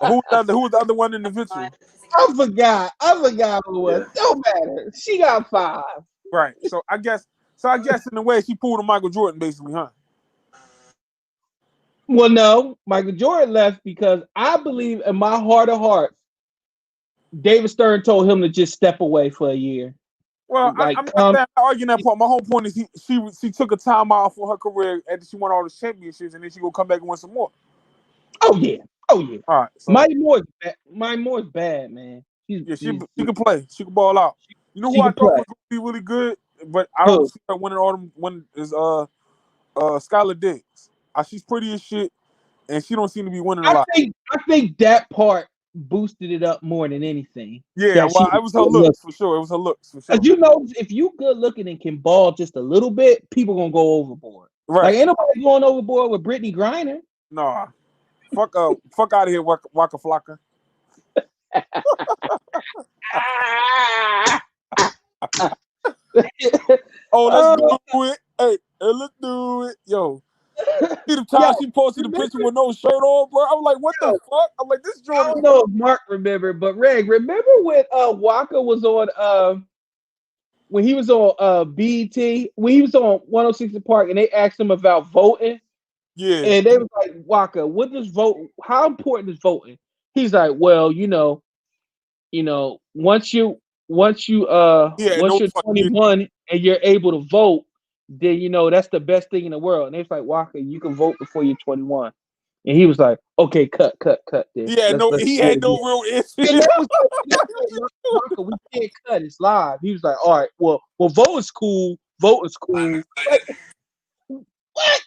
was the other one in the picture? I forgot. I forgot who it was. Yeah. Don't matter. She got 5. Right. So I guess in a way she pulled a Michael Jordan basically, huh? Well, no, Michael Jordan left because I believe in my heart of hearts, David Stern told him to just step away for a year. Well, Like, I'm not saying I'm arguing that point. My whole point is she took a time out for her career after she won all the championships, and then she gonna come back and win some more. oh yeah, oh yeah. All right, so Mike Moore's bad, man. yeah, she can play, she can ball out. You know who She I can thought play. was gonna be really good, but I don't Who? see her winning all them. When is Skylar Diggs? She's pretty as shit, and she don't seem to be winning a lot. I think that part boosted it up more than anything. Yeah, That she well, it was her looks for sure. It was her looks for sure. As you know, if you good looking and can ball just a little bit, people gonna go overboard. Right. Like ain't nobody going overboard with Brittany Griner. Nah. Fuck out of here, Waka Flocka. Oh, let's do it. Hey, let's do it. Yo. See the time she posted the picture with no shirt on, bro. I'm like, what the fuck? I'm like, this Jordan. I don't know if Mark remember, but Reg, remember when Waka was on when he was on BET, when he was on 106 Park and they asked him about voting? Yeah. And they was like, Waka, what does vote? How important is voting? He's like, well, once you're 21 and you're able to vote, then that's the best thing in the world. And it's like, Waka, you can vote before you're 21. And he was like, okay, cut this. Yeah, he had no real issue. Waka, we can't cut. It's live. He was like, all right, well, vote is cool. Vote is cool. Like, what?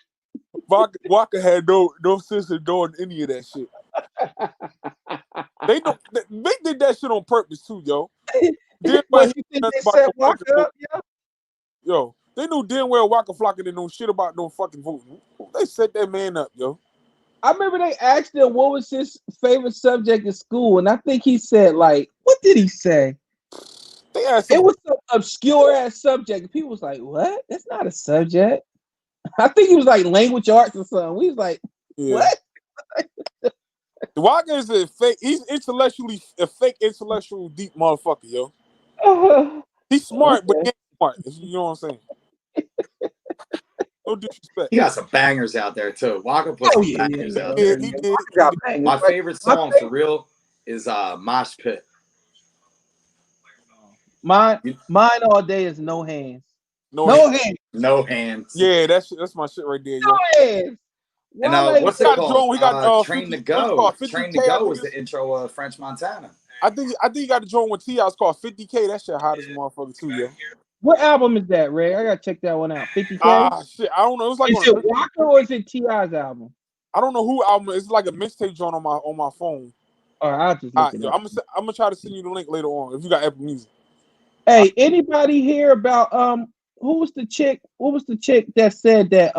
Waka had no sense of doing any of that shit. They did that shit on purpose too, yo. What you think they set Waka up, yo? They knew damn well Waka Flocka didn't know shit about no fucking voting. They set that man up, yo. I remember they asked him what was his favorite subject in school, and I think he said, like, what did he say? They asked him. It was some obscure ass subject. People was like, what? That's not a subject. I think he was like language arts or something. We was like, what? Waka is a fake. He's a fake intellectual deep motherfucker, yo. He's smart, but he ain't smart. You know what I'm saying? No disrespect. He got some bangers out there too. Waka put some bangers out there. He did. My favorite song for real is Mosh Pit. Mine all day is No Hands. No hands. No hands. Yeah, that's my shit right there, yo. No hands. And what's it called? We got Train to Go. Train to Go was the intro of French Montana. I think you got the joint with T.I. It's called 50K. That shit hot as a motherfucker too, yo. What album is that, Ray? I gotta check that one out. 50K. Shit, I don't know. It's like is it Waka or is it T.I.'s album? I don't know who album. It's like a mixtape joint on my phone. All right, I'll just look it up. I'm gonna try to send you the link later on if you got Apple Music. Hey, anybody hear about who was the chick? What was the chick that said that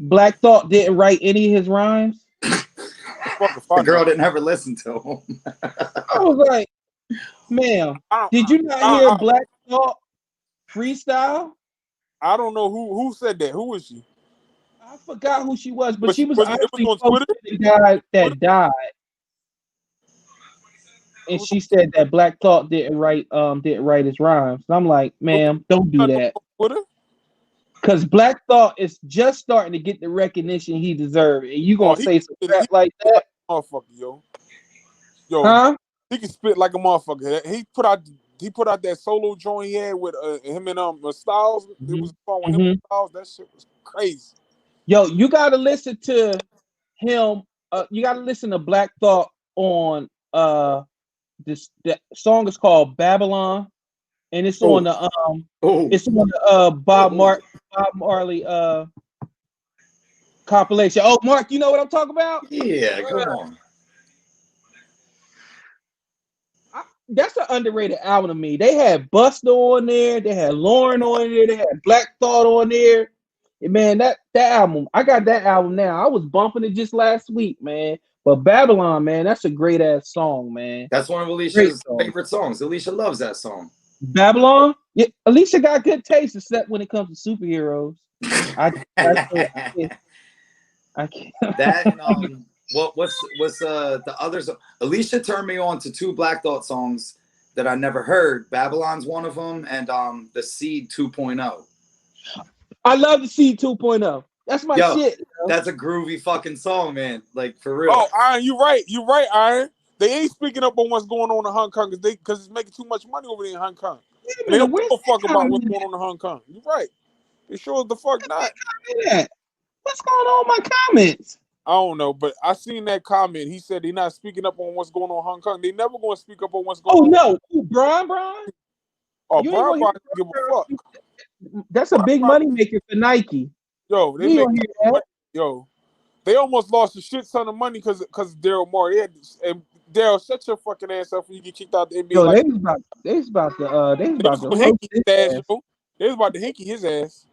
Black Thought didn't write any of his rhymes? The girl didn't ever listen to him. I was like, ma'am, did you not hear Black Thought freestyle? I don't know who said that. Who was she? I forgot who she was, but she was actually on Twitter? The guy that died. And she said that Black Thought didn't write his rhymes. And I'm like, ma'am, don't do that. Because Black Thought is just starting to get the recognition he deserves. And you gonna say some crap like that? Motherfucker, yo. Huh? He can spit like a motherfucker. He put out that solo joint he had with him and Styles. Mm-hmm. It was a song with him and Styles. That shit was crazy. Yo, you gotta listen to him. You gotta listen to Black Thought on that song is called Babylon, and it's on the Bob Marley compilation. Oh, Mark, you know what I'm talking about? Yeah, come on. That's an underrated album to me. They had Busta on there, they had Lauren on there, they had Black Thought on there. And man, that album, I got that album now. I was bumping it just last week, man. But Babylon, man, that's a great ass song, man. That's one of Great Alicia's song. favorite songs. Alicia loves that song. Babylon. Yeah, Alicia got good taste, except when it comes to superheroes. I can't. That and what's the others? Alicia turned me on to two Black Thought songs that I never heard. Babylon's one of them, and the Seed 2.0. I love the Seed 2.0. That's my Yo, shit. that's a groovy fucking song, man. Like for real. Oh, Iron, you right, Iron. They ain't speaking up on what's going on in Hong Kong because it's making too much money over there in Hong Kong. Wait a And they minute, don't give where's a fuck that about what's comment going on in Hong Kong. You right. They sure the fuck not. at? What's going on in my comments? I don't know, but I seen that comment. He said they're not speaking up on what's going on in Hong Kong. They never going to speak up on what's going Oh on. no, Brian. Oh, You ain't Brian gonna give a fuck. hear. That's a big money maker for Nike. Yo, they You ain't make gonna hear that. yo. They almost lost a shit ton of money because Daryl Morey. And Daryl, shut your fucking ass up when you get kicked out the NBA. Yo, Like they was about to roast hinky his his ass, ass. yo. They was about to hinky his ass.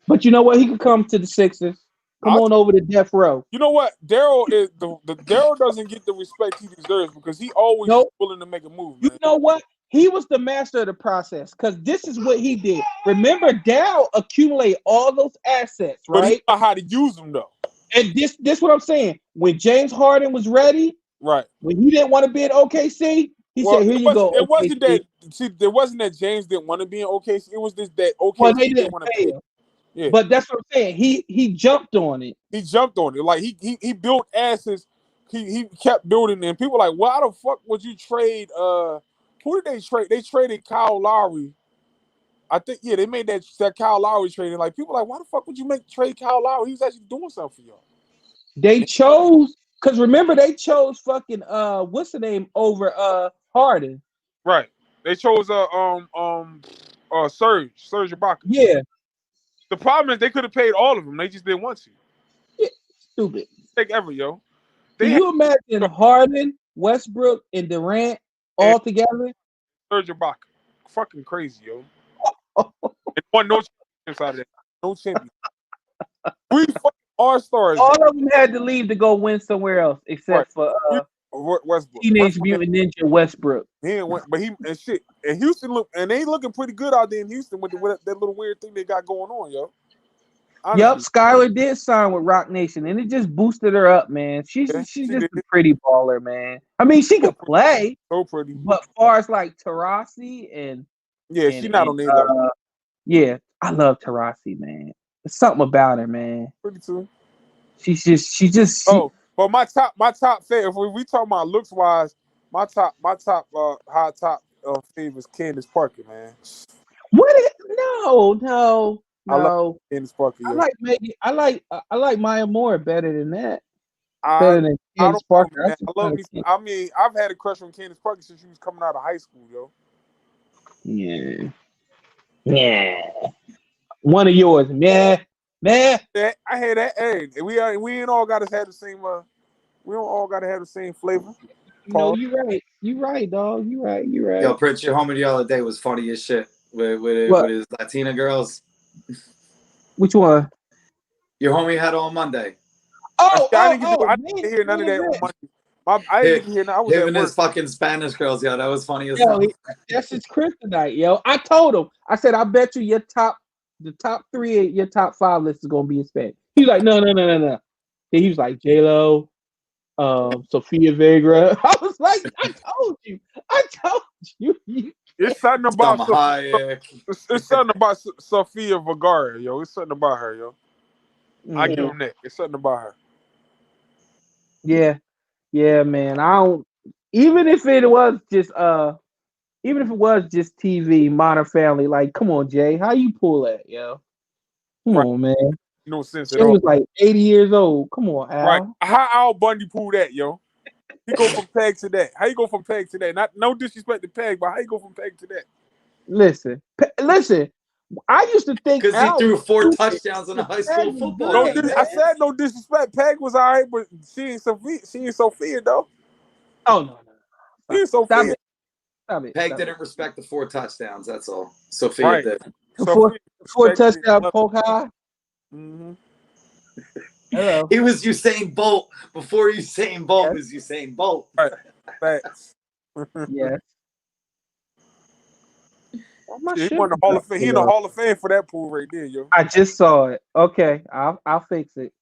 But you know what? He could come to the Sixers. Come on over to death row. You know what? Daryl is the Daryl doesn't get the respect he deserves because he always Nope. willing to make a move, You man. know what? He was the master of the process because this is what he did. Remember, Dow accumulated all those assets, But he right? know how to use them though. And this what I'm saying. When James Harden was ready, Right. when he didn't want to be in OKC, he Well, said, "Here you go, it wasn't OKC." that. See, there wasn't that James didn't want to be in OKC. It was just that Well, OKC they didn't didn't want to pay pay. him. Yeah. But that's what I'm saying. He jumped on it. He jumped on it. Like he built asses. He kept building, and people were like, why the fuck would you trade? Who did they trade? They traded Kyle Lowry. I think they made that Kyle Lowry trade. And like people were like, why the fuck would you trade Kyle Lowry? He was actually doing something for y'all. They chose because remember they chose fucking what's the name over Harden. Right. They chose Serge Ibaka. Yeah. The problem is they could have paid all of them. They just didn't want to. Yeah. Stupid. Take ever, yo. Can you imagine Harden, Westbrook, and Durant all together? Serge Ibaka. Fucking crazy, yo. And won no championships out of that. No champions. We fucking all-stars. All of them had to leave to go win somewhere else, except for Westbrook. Teenage Mutant Ninja Westbrook. He went, but he and shit. And Houston they looking pretty good out there in Houston with that little weird thing they got going on, yo. Honestly. Yep, Skylar did sign with Rock Nation, and it just boosted her up, man. She's just a pretty baller, man. I mean, she could play, so pretty. But as far as like Taurasi and she's not on their level. Yeah, I love Taurasi, man. There's something about her, man. Pretty too. She's just. But my top favorite. If we talking about looks wise, my top high top favorite is Candace Parker, man. What? No. I love Candace Parker. I like Megan. I like Maya Moore better than that. Better than Candace Parker. I love me. I mean, I've had a crush on Candace Parker since she was coming out of high school, yo. Yeah. One of yours, man. I had that. Hey, we ain't all got to have the same. We don't all got to have the same flavor. No, you right. You right, dog. You right. Yo, Prince, your homie the other day was funny as shit with his Latina girls. Which one? Your homie had on Monday. I didn't hear none of that on Monday. I didn't hear none. Him and his fucking Spanish girls, yo. That was funny as hell. That's his kryptonite, yo. I told him. I said, I bet you the top 3 your top 5 list is gonna be Hispanic. He's like, no. Then he was like, J-Lo, Sofia Vergara. I was like, I told you. It's something about it's something about Sofia Vergara, yo. It's something about her, yo. I give him that. It's something about her. Yeah, man. I don't. Even if it was just TV, Modern Family. Like, come on, Jay, how you pull that, yo? Come on, man. No sense Jay at all. was like 80 years old. Come on, Al. Right? How Al Bundy pull that, yo? He go from Peg to that. How you go from Peg to that? No disrespect to Peg, but how you go from Peg to that? Listen. I used to think because he threw 4 touchdowns in a high school football game. I said no disrespect. Peg was all right, but she ain't Sophia though. Oh no. She ain't Sophia. Stop it. Peg didn't respect the 4 touchdowns. That's all. Sophia did. 4 touchdown poke high. Mm-hmm. Hello. He was Usain Bolt before Usain Bolt was Usain Bolt. Right. Facts. Yes. Why my He shit won the Hall of Fame. He in the Hall of Fame for that pool right there, yo. I just saw it. Okay, I'll fix it.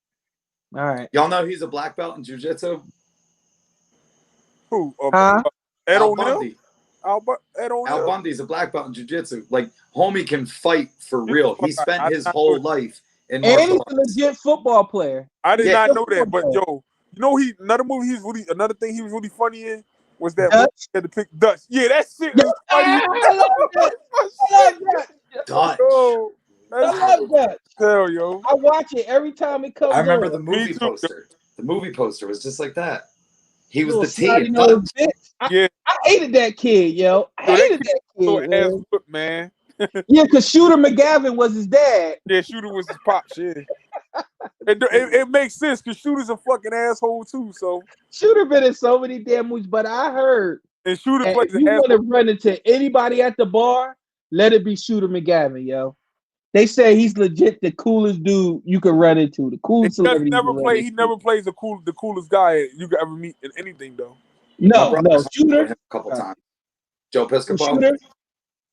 All right. Y'all know he's a black belt in jiu-jitsu? Who? Huh? Ed Al O'Neal? Bundy. Ed Al O'Neal? Bundy's a black belt in jiu-jitsu. Like, homie can fight for Get the real. He fuck out. spent I did his not know whole that. life in And martial he's a arts. legit football player. I did Yeah. not know that. But Football player. yo, you know another thing he was really funny in was that movie Dutch. he had to pick Dutch. Yeah, that shit Yeah, is funny. I love that. I love that. Dutch. Yo, that's I love that. hell, yo. I watch it every time it I comes remember the on. Me movie too. poster. The movie poster was just like that. He was Little the T snotty in nose Dutch. bitch. Yeah, I hated that kid, yo. I yo, that hated kid that so kid, ass man. whipped, man. Yeah, because Shooter McGavin was his dad. Yeah, Shooter was his pops. Yeah, it makes sense because Shooter's a fucking asshole too. So, Shooter been in so many damn movies, but I heard and Shooter and if plays an you want to asshole. run into anybody at the bar, let it be Shooter McGavin, yo. They say he's legit the coolest dude you can run into, the He coolest does celebrity you never can run play. He into. never plays the coolest guy you could ever meet in anything though. My No, brother's hung out Shooter. with him a couple Uh, times. Joe Piscopo? Shooter.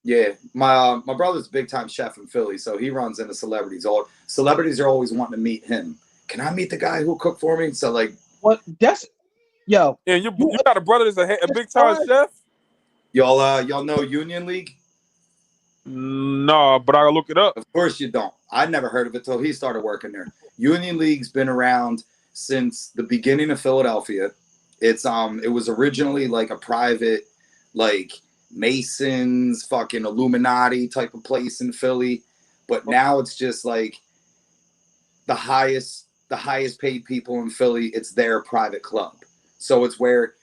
Yeah. My brother's a big time chef in Philly, so he runs into celebrities. All celebrities are always wanting to meet him. Can I meet the guy who cooked for me? So like What? That's yo. Yeah, you You got a brother that's a big time surprised? chef. y'all know Union League? No, but I gotta look it up. Of course you don't. I never heard of it till he started working there. Union League's been around since the beginning of Philadelphia. It was originally like a private, like Masons, fucking Illuminati type of place in Philly, but now it's just like the highest paid people in Philly. It's their private club, so it's where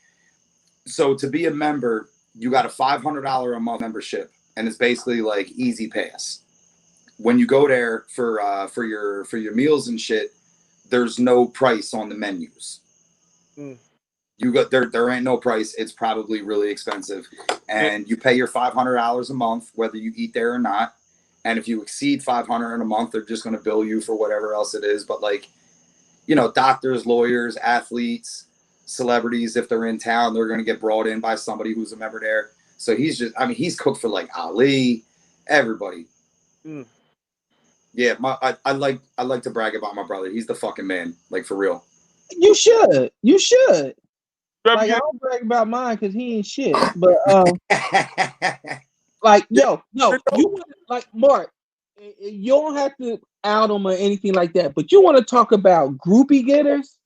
so to be a member, you got a $500 a month membership, and it's basically like Easy Pass. When you go there for your meals and shit, there's no price on the menus. Mm. You got there ain't no price. It's probably really expensive, and you pay your $500 a month whether you eat there or not. And if you exceed 500 in a month, they're just going to bill you for whatever else it is. But like, doctors, lawyers, athletes, celebrities, if they're in town, they're going to get brought in by somebody who's a member there. So he's cooked for like Ali, everybody. Mm. Yeah, I like to brag about my brother. He's the fucking man, like for real. You should. You should. You ever Like I get don't brag about mine because he ain't shit. But like yo, no, you want like Mark. You don't have to out them or anything like that. But you want to talk about groupie getters?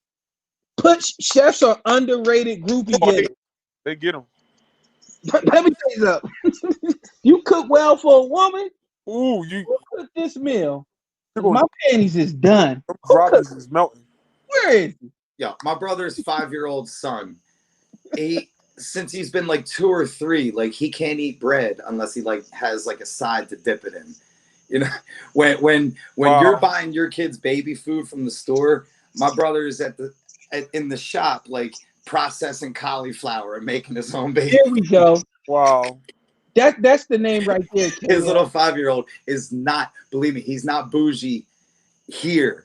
Chefs are underrated groupie getters. they get them? Let me tell you something. You cook well for a woman. Ooh, you Who cooked this meal? gonna My panties is done. Who droppings cooked? is melting. Where is he? Yeah, my brother's 5-year-old son. Since he's been like 2 or 3, like he can't eat bread unless he like has like a side to dip it in. When you're buying your kids baby food from the store, my brother is in the shop like processing cauliflower and making his own baby. There we go. Wow. That's the name right there. His little 5-year-old is not, believe me, he's not bougie here.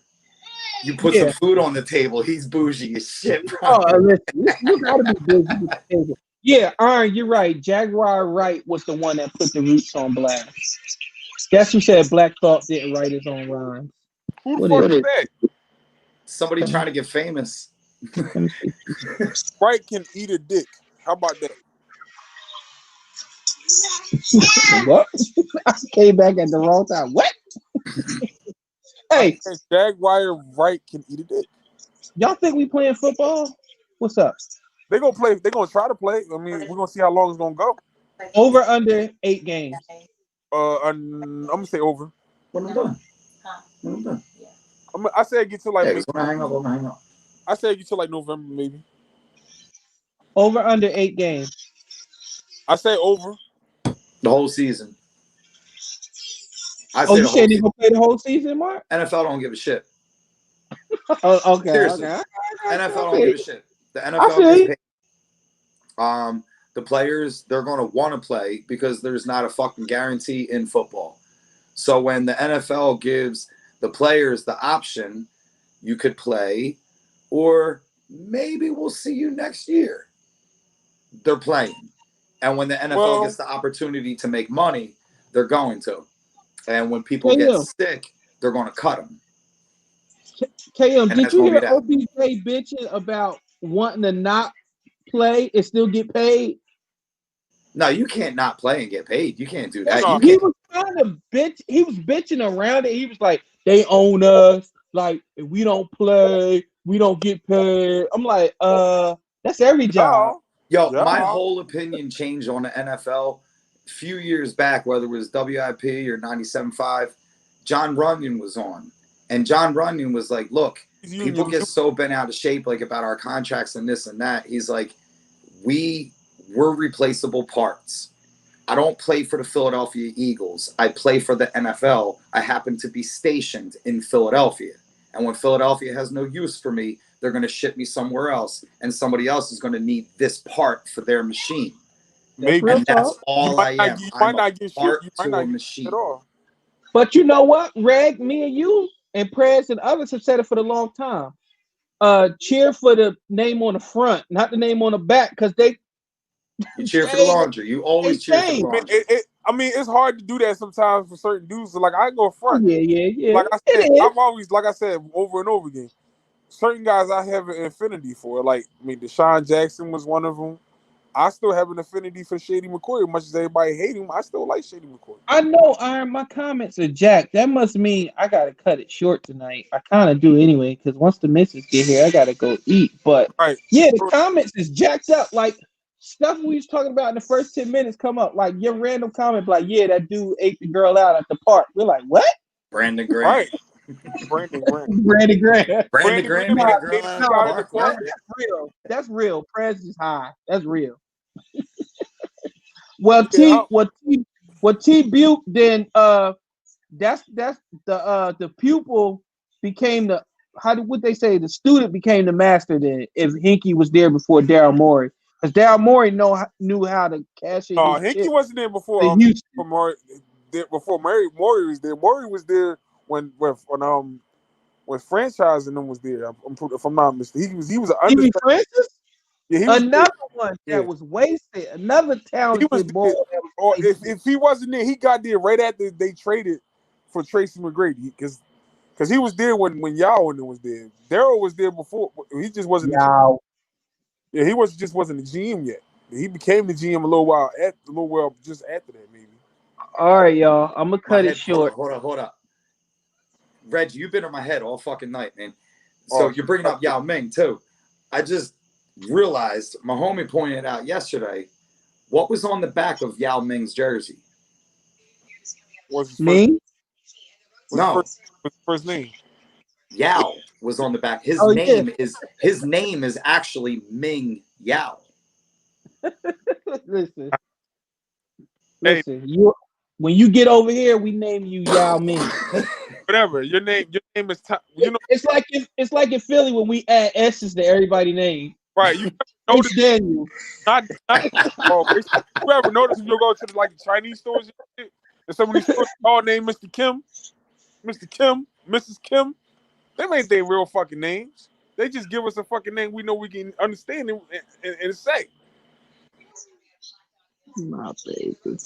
You put some food on the table, he's bougie as shit, bro. Oh, listen, you gotta be busy. Yeah, Iron, you're right. Jaguar Wright was the one that put the Roots on blast. Guess who said Black Thought didn't write his own rhymes? Who the fuck is that? Somebody trying to get famous. Sprite can eat a dick. How about that? What? I came back at the wrong time. What? Hey, Jaguar Wright can eat a dick. y'all think we playing football? What's up? They gonna play. They gonna try to play. I mean, we're gonna see how long it's gonna go. Over under 8 games. I'm gonna say over. When I'm done. When I'm done. I said get to like. Yeah, when I hang up, I'm gonna hang up. I said get to like November maybe. Over under 8 games. I say over. The whole season. You said they're gonna play the whole season, Mark? NFL don't give a shit. Oh, okay. Seriously. Okay. NFL don't give a shit. The NFL gets paid. The players, they're going to want to play because there's not a fucking guarantee in football. So when the NFL gives the players the option, you could play, or maybe we'll see you next year. They're playing. And when the NFL Well, gets the opportunity to make money, they're going to. And when people get KM, sick, they're going to cut them. KM, And did that's you going to hear be that. OBJ bitching about wanting to not play and still get paid? No, you can't not play and get paid. You can't do that. no, You He can't. was kind of bitch. He was bitching around it. He was like, "They own us. Like, if we don't play, we don't get paid." I'm like, that's every job. Yo, my yeah. whole opinion changed on the NFL a few years back, whether it was WIP or 97.5. John Runyon was on. And John Runyon was like, look, people get so bent out of shape like about our contracts and this and that. He's like, we're replaceable parts. I don't play for the Philadelphia Eagles. I play for the NFL. I happen to be stationed in Philadelphia. And when Philadelphia has no use for me, they're going to ship me somewhere else. And somebody else is going to need this part for their machine. That's Maybe real And that's talk. all I am. you I'm might a not get shit. part You might to not a get shit machine. at all. But you know what, Reg, me and you and Prez and others have said it for a long time. Cheer for the name on the front, not the name on the back, because they You cheer for the change. laundry. You They always cheer for the change. laundry. I mean, it's hard to do that sometimes for certain dudes. So like I go Oh front. yeah, yeah, yeah. Like I said, It I've is. always, like I said, over and over again. Certain guys I have an affinity for. Like, I mean, Deshaun Jackson was one of them. I still have an affinity for Shady McCoy. As much as everybody hate him, I still like Shady McCoy. I know, Iron. My comments are jacked. That must mean I gotta cut it short tonight. I kind of do anyway, because once the missus get here, I gotta go eat. But Right. yeah, the comments is jacked up. Like stuff we was talking about in the first 10 minutes come up. Like your random comment, like yeah, that dude ate the girl out at the park. We're like, what? Brandon Graham. Right. Brandon Graham. Brandon Graham. Brandon Graham ate a girl out of the No, park. What? that's real. That's real. Prez is high. That's real. Well, Yeah, what T Butte then that's the pupil became the would they say the student became the master then if Hinkie was there before Daryl Morey, because Daryl Morey knew how to cash in his Hinkie chip wasn't there to before Houston. before Maury was there. Maury was there when franchise and them was there. If I'm not mistaken, he was an Jimmy understudy. Francis, Yeah, he was there. another one Yeah, that was wasted, another he was talented boy there. that was Or wasted. if he wasn't there, he got there right after they traded for Tracy McGrady because he was there when Yao and them was there. Daryl was there before. He just wasn't. Y'all, Yeah, he wasn't the GM yet. He became the GM a little while just after that maybe. all right, y'all, I'm gonna My cut it head. short. Hold up. Reg, you've been in my head all fucking night, man. So Oh, you're bringing up Yao Ming too. I just realized my homie pointed out yesterday what was on the back of Yao Ming's jersey. what's his first? Me? What's No, his first name? Yao was on the back. His Oh yeah. name is actually Ming Yao. Listen, Hey, listen. You when you get over here, we name you Yao Ming. whatever. Your name is you know It's like in Philly when we add S's to everybody's name. right. You H notice Daniel. not oh, you ever notice if you go to the Chinese stores and shit, and some of these stores all name Mr. Kim, Mrs. Kim. Them ain't their real fucking names. They just give us a fucking name we know we can understand and say. My baby.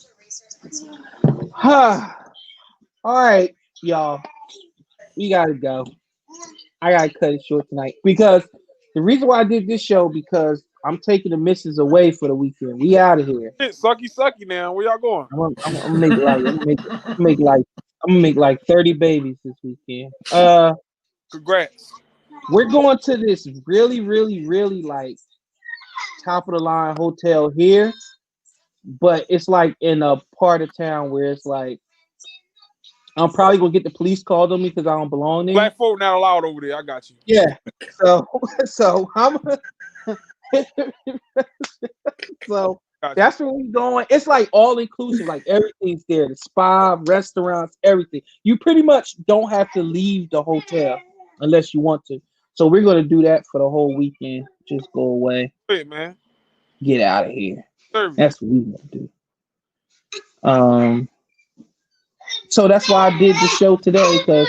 All right, y'all. We gotta go. I gotta cut it short tonight because the reason why I did this show because I'm taking the missus away for the weekend. We out of here. Shit, sucky now. Where y'all going? I'm gonna make like 30 babies this weekend. Congrats. We're going to this really, really, really like top of the line hotel here, but it's like in a part of town where it's like I'm probably gonna get the police called on me because I don't belong there. Black folk not allowed over there. I got you. Yeah. So I'm so that's where we going. It's like all inclusive, like everything's there. The spa, restaurants, everything. You pretty much don't have to leave the hotel unless you want to. So we're gonna do that for the whole weekend. Just go away. Wait, man. Get out of here. Service. That's what we gonna do. So that's why I did the show today because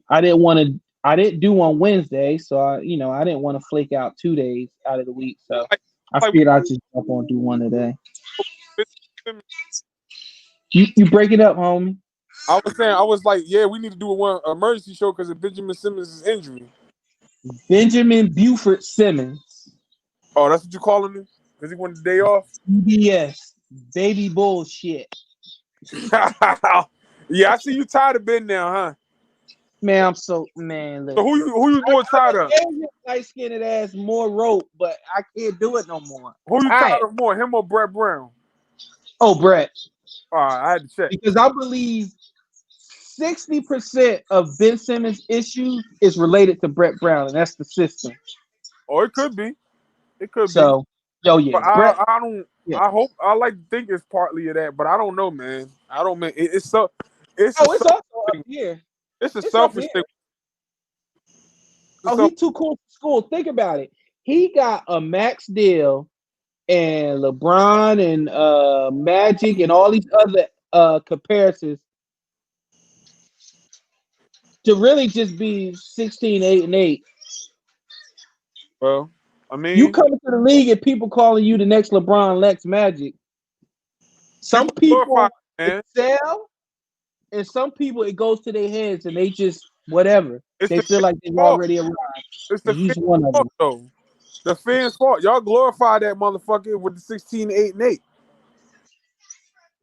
I didn't want to. I didn't do on Wednesday, so I didn't want to flake out 2 days out of the week, so Like, I like figured I'd just jump on do one today. Ben Simmons. You break it up, homie. I was saying, I was like, yeah, we need to do a one emergency show because of Benjamin Simmons' injury. Benjamin Buford Simmons, Oh, that's what you calling him? Because he wanted the day off? CBS, baby bullshit. Yeah, I see you tired of Ben now, huh? Man, I'm so man. Look, So who you more tired of? light skinned ass more rope, but I can't do it no more. Who you Tired. tired of more, him or Brett Brown? Oh, Brett, All right, I had to check. because I believe 60% of Ben Simmons' issues is related to Brett Brown, and that's the system. Oh, it could be. It could be. So, yeah, But Brett. I don't. Yeah. I hope. I like to think it's partly of that, but I don't know, man. I don't mean it's so. It's a Oh, it's selfish also up thing. here. It's a It's up selfish here. thing. Oh, he's too cool for school. Think about it. He got a max deal, and LeBron and Magic and all these other comparisons to really just be 16, 8, and 8. Well, I You mean, come into the league and people calling you the next LeBron, Lex Magic. Some glorify, people man. excel, and some people it goes to their heads and they just whatever. It's They the feel fans' like they've fault. already arrived. It's the And he's fans' one of fault, them. though. The fans' fault. Y'all glorify that motherfucker with the 16, 8, and 8.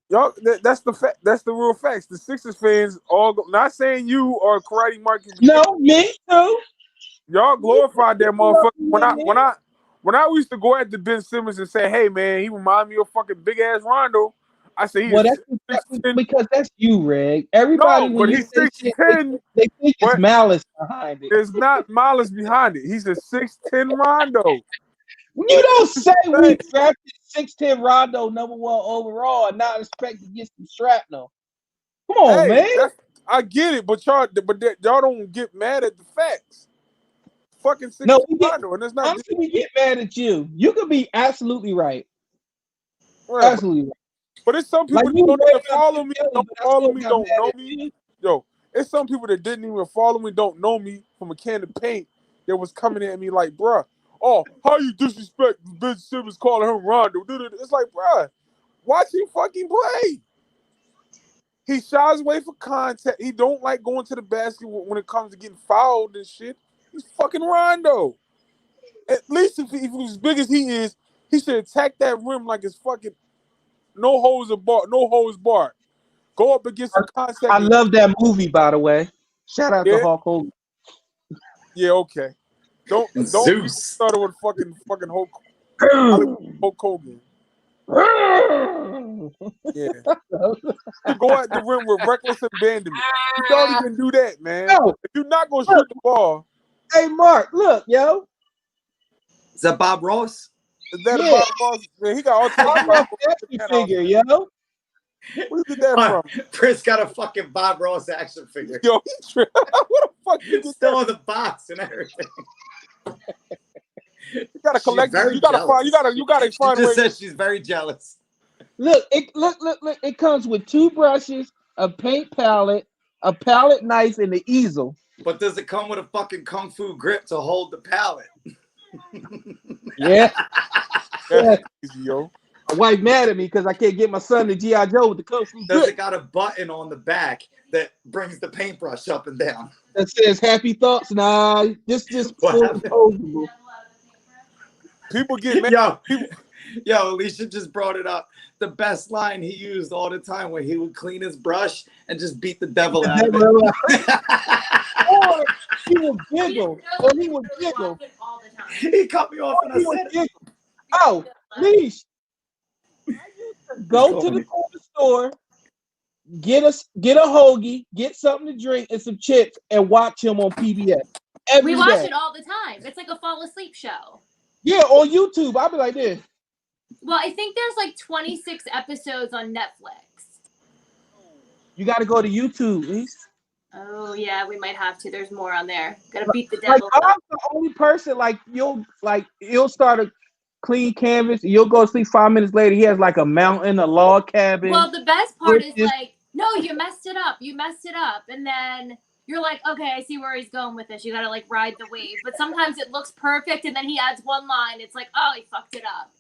Y'all, that's the fact. That's the real facts. The Sixers fans all not saying you or Karate Mark can be. No, me too. Y'all glorified that motherfucker. Me. When I used to go at the Ben Simmons and say, "Hey man, he remind me of fucking big ass Rondo," I say Well, he's 6'10". because that's you, Reg. Everybody, No, when but you he's say six shit, ten. they think it's But malice behind it. there's not malice behind it. He's a 6'10" Rondo. You don't say we Hey, drafted 6'10" Rondo #1 overall and not expect to get some shrapnel. Come on, man. I get it, but y'all don't get mad at the facts. Fucking 6'10" No, Rondo, and it's not honestly, we get mad at you. You could be absolutely right. whatever. Absolutely right. But it's some Like people that you don't right even about follow Tim me, Kelly, don't but I follow still me, got don't mad know at me. you. Yo, it's some people that didn't even follow me, don't know me from a can of paint that was coming at me like, bruh, oh, how you disrespect Ben Simmons calling him Rondo? It's like, bruh, watch him fucking play. He shies away from contact. He don't like going to the basket when it comes to getting fouled and shit. He's fucking Rondo. At least if he was as big as he is, he should attack that rim like it's fucking no holes barred. Go up against some I contact and love that movie, by the way. Shout out to yeah, Hulk Hogan. yeah, okay. Don't get Zeus. started with fucking Hulk Hogan. Yeah, you go at the rim with reckless abandonment. You don't even do that, man. Yo, If you're not gonna look, shoot the ball, hey Mark, look, yo. Is that Bob Ross? is that Yeah, about Ross? Man, he got all types I'm of Ross Bible action in that house. figure, yo. Where you get that from? Chris got a fucking Bob Ross action figure. Yo, he Where the fuck you get Still that? in the box and everything. You gotta She's collect. very You gotta jealous. find. You gotta She find just where. said she's very jealous. Look, look. It comes with 2 brushes, a paint palette, a palette knife, and an easel. But does it come with a fucking kung fu grip to hold the pallet? Yeah. That's crazy, yo. My wife mad at me because I can't get my son to G.I. Joe with the Kung Fu Does grip it got a button on the back that brings the paintbrush up and down? that says happy thoughts? Nah, this just What full happened? disposable. People get mad. Yo, People, Alicia just brought it up. The best line he used all the time when he would clean his brush and just beat the devil out of it. Or he would giggle. Or he would giggle. He cut me off and I said it. Oh, Leash. Go to the corner store, get a hoagie, get something to drink and some chips, and watch him on PBS. We watch it all the time. It's like a fall asleep show. Yeah, on YouTube. I'll be like this. Well, I think there's like 26 episodes on Netflix. You got to go to YouTube, Leash. Oh yeah, we might have to. There's more on there. Gotta beat the Like devil. I'm the only person you'll start a clean canvas. You'll go to sleep 5 minutes later. He has like a mountain, a log cabin. Well, the best part is like, no, you messed it up. You messed it up, and then you're like, okay, I see where he's going with this. You gotta like ride the wave. But sometimes it looks perfect, and then he adds one line. It's like, oh, he fucked it up.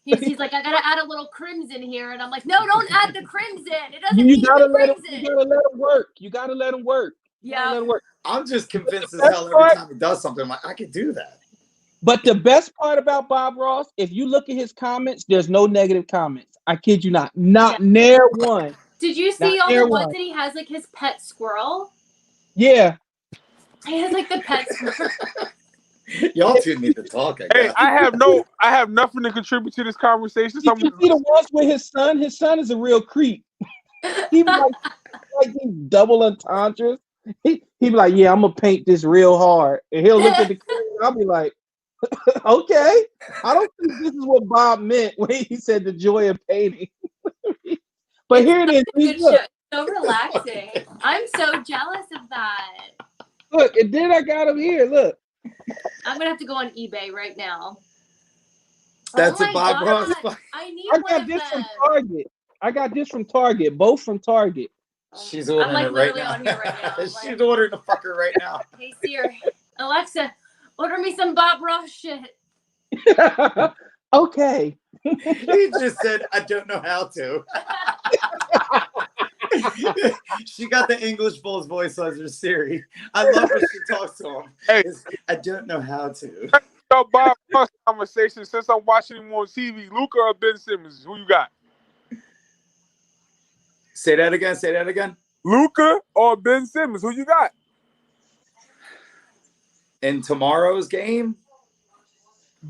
He's like, I gotta add a little crimson here, and I'm like, no, don't add the crimson. It doesn't You need gotta the let him. crimson. You gotta let him work. You gotta let him work. Yeah. I'm just convinced as That's hell every right. time he does something. I'm like, I could do that. But the best part about Bob Ross, if you look at his comments, there's no negative comments. I kid you not. Not near one. Did you Not see all near the ones one. that he has like his pet squirrel? Yeah. He has like the pet squirrel. Y'all two need to talk. Hey, I have nothing to contribute to this conversation. Did you see the ones with his son? His son is a real creep. He be like these double entendres. He be like, yeah, I'm gonna paint this real hard, and he'll look at the camera. And I'll be like, okay. I don't think this is what Bob meant when he said the joy of painting. But here it is. Good show. So relaxing. I'm so jealous of that. Look, and then I got him here. Look. I'm gonna have to go on eBay right now. That's a Bob Ross. I need I one got of this them. from Target. I got this from Target. Both from Target. She's ordering I'm like it right literally now. on here right now. She's Like, ordering the fucker right now. hey Siri, Alexa, order me some Bob Ross shit. Okay. He just said, I don't know how to. She got the English Bulls voice as her Siri. I love when she talks to him. Hey, I don't know how to. Bob Ross conversation since I'm watching him on TV. Luka or Ben Simmons? Who you got? Say that again. Say that again. Luka or Ben Simmons? Who you got? In tomorrow's game?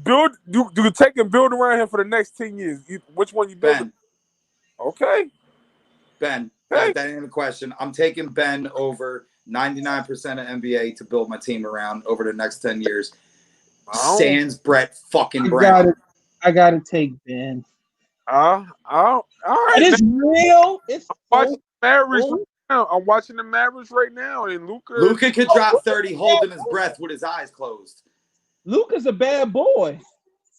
Build. You take and build around him for the next 10 years. Which one you build? Ben. Okay. Ben. Hey. That ain't a question. I'm taking Ben over 99% of NBA to build my team around over the next 10 years. Sans Brett fucking Brown. I gotta take Ben. All right. And it's real. It's watching Mavericks cool. right now. I'm watching the Mavericks right now, and Luka could drop 30 holding his breath with his eyes closed. Luka's a bad boy.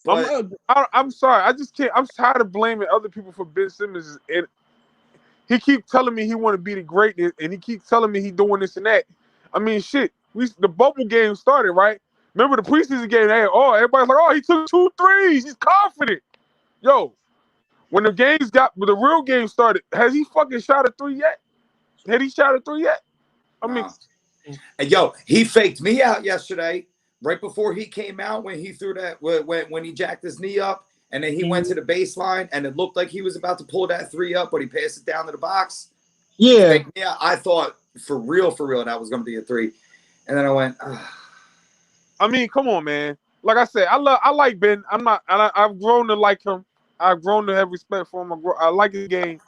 But I'm sorry. I just can't. I'm tired of blaming other people for Ben Simmons. And he keep telling me he want to be the great, and he keep telling me he doing this and that. I mean, shit. The bubble game started, right? Remember the preseason game? Everybody's like, oh, he took 2 threes. He's confident. Yo, when the real game started, has he fucking shot a 3 yet? Had he shot a 3 yet? I mean, and yo, he faked me out yesterday, right before he came out when he threw that when he jacked his knee up, and then he went to the baseline, and it looked like he was about to pull that 3 up, but he passed it down to the box. Yeah. Yeah, I thought for real, that was going to be a 3, and then I went. I mean, come on, man. Like I said, I like Ben. I've grown to like him. I've grown to have respect for him. I like his game.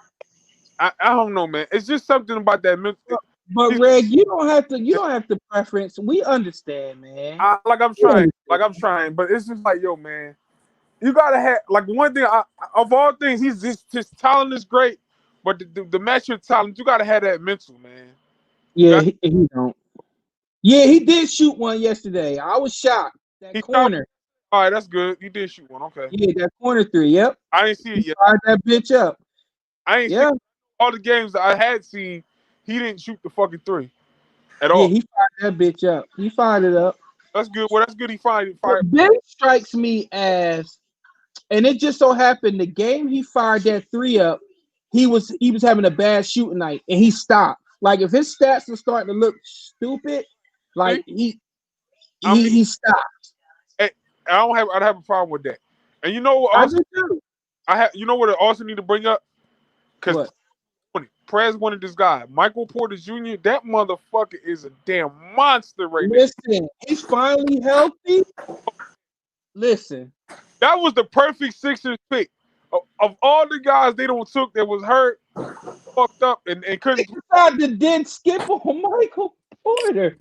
I don't know, man. It's just something about that. But Reg, you don't have to preference. We understand, man. I'm trying, but it's just like, yo, man, you gotta have like one thing. Of all things, he's his talent is great, but the match your talent, you gotta have that mental, man. Yeah, he don't. Yeah, he did shoot one yesterday. I was shocked. That corner. All right, that's good. He did shoot one. Okay. Yeah, that corner 3. Yep. I didn't see it yet. Fired that bitch up. I ain't seen all the games that I had seen. He didn't shoot the fucking 3 at all. Yeah, he fired that bitch up. He fired it up. That's good. Well, that's good. He fired. Ben strikes me as, and it just so happened the game he fired that 3 up, he was having a bad shooting night and he stopped. Like if his stats are starting to look stupid, like he stopped. I don't have a problem with that. And you know what? Also, you know what I also need to bring up? Because Prez wanted this guy, Michael Porter Jr. That motherfucker is a damn monster right now. Listen, he's finally healthy. Listen, that was the perfect Sixers pick. Of all the guys they don't took that was hurt, fucked up, and couldn't. They tried to then skip on Michael Porter.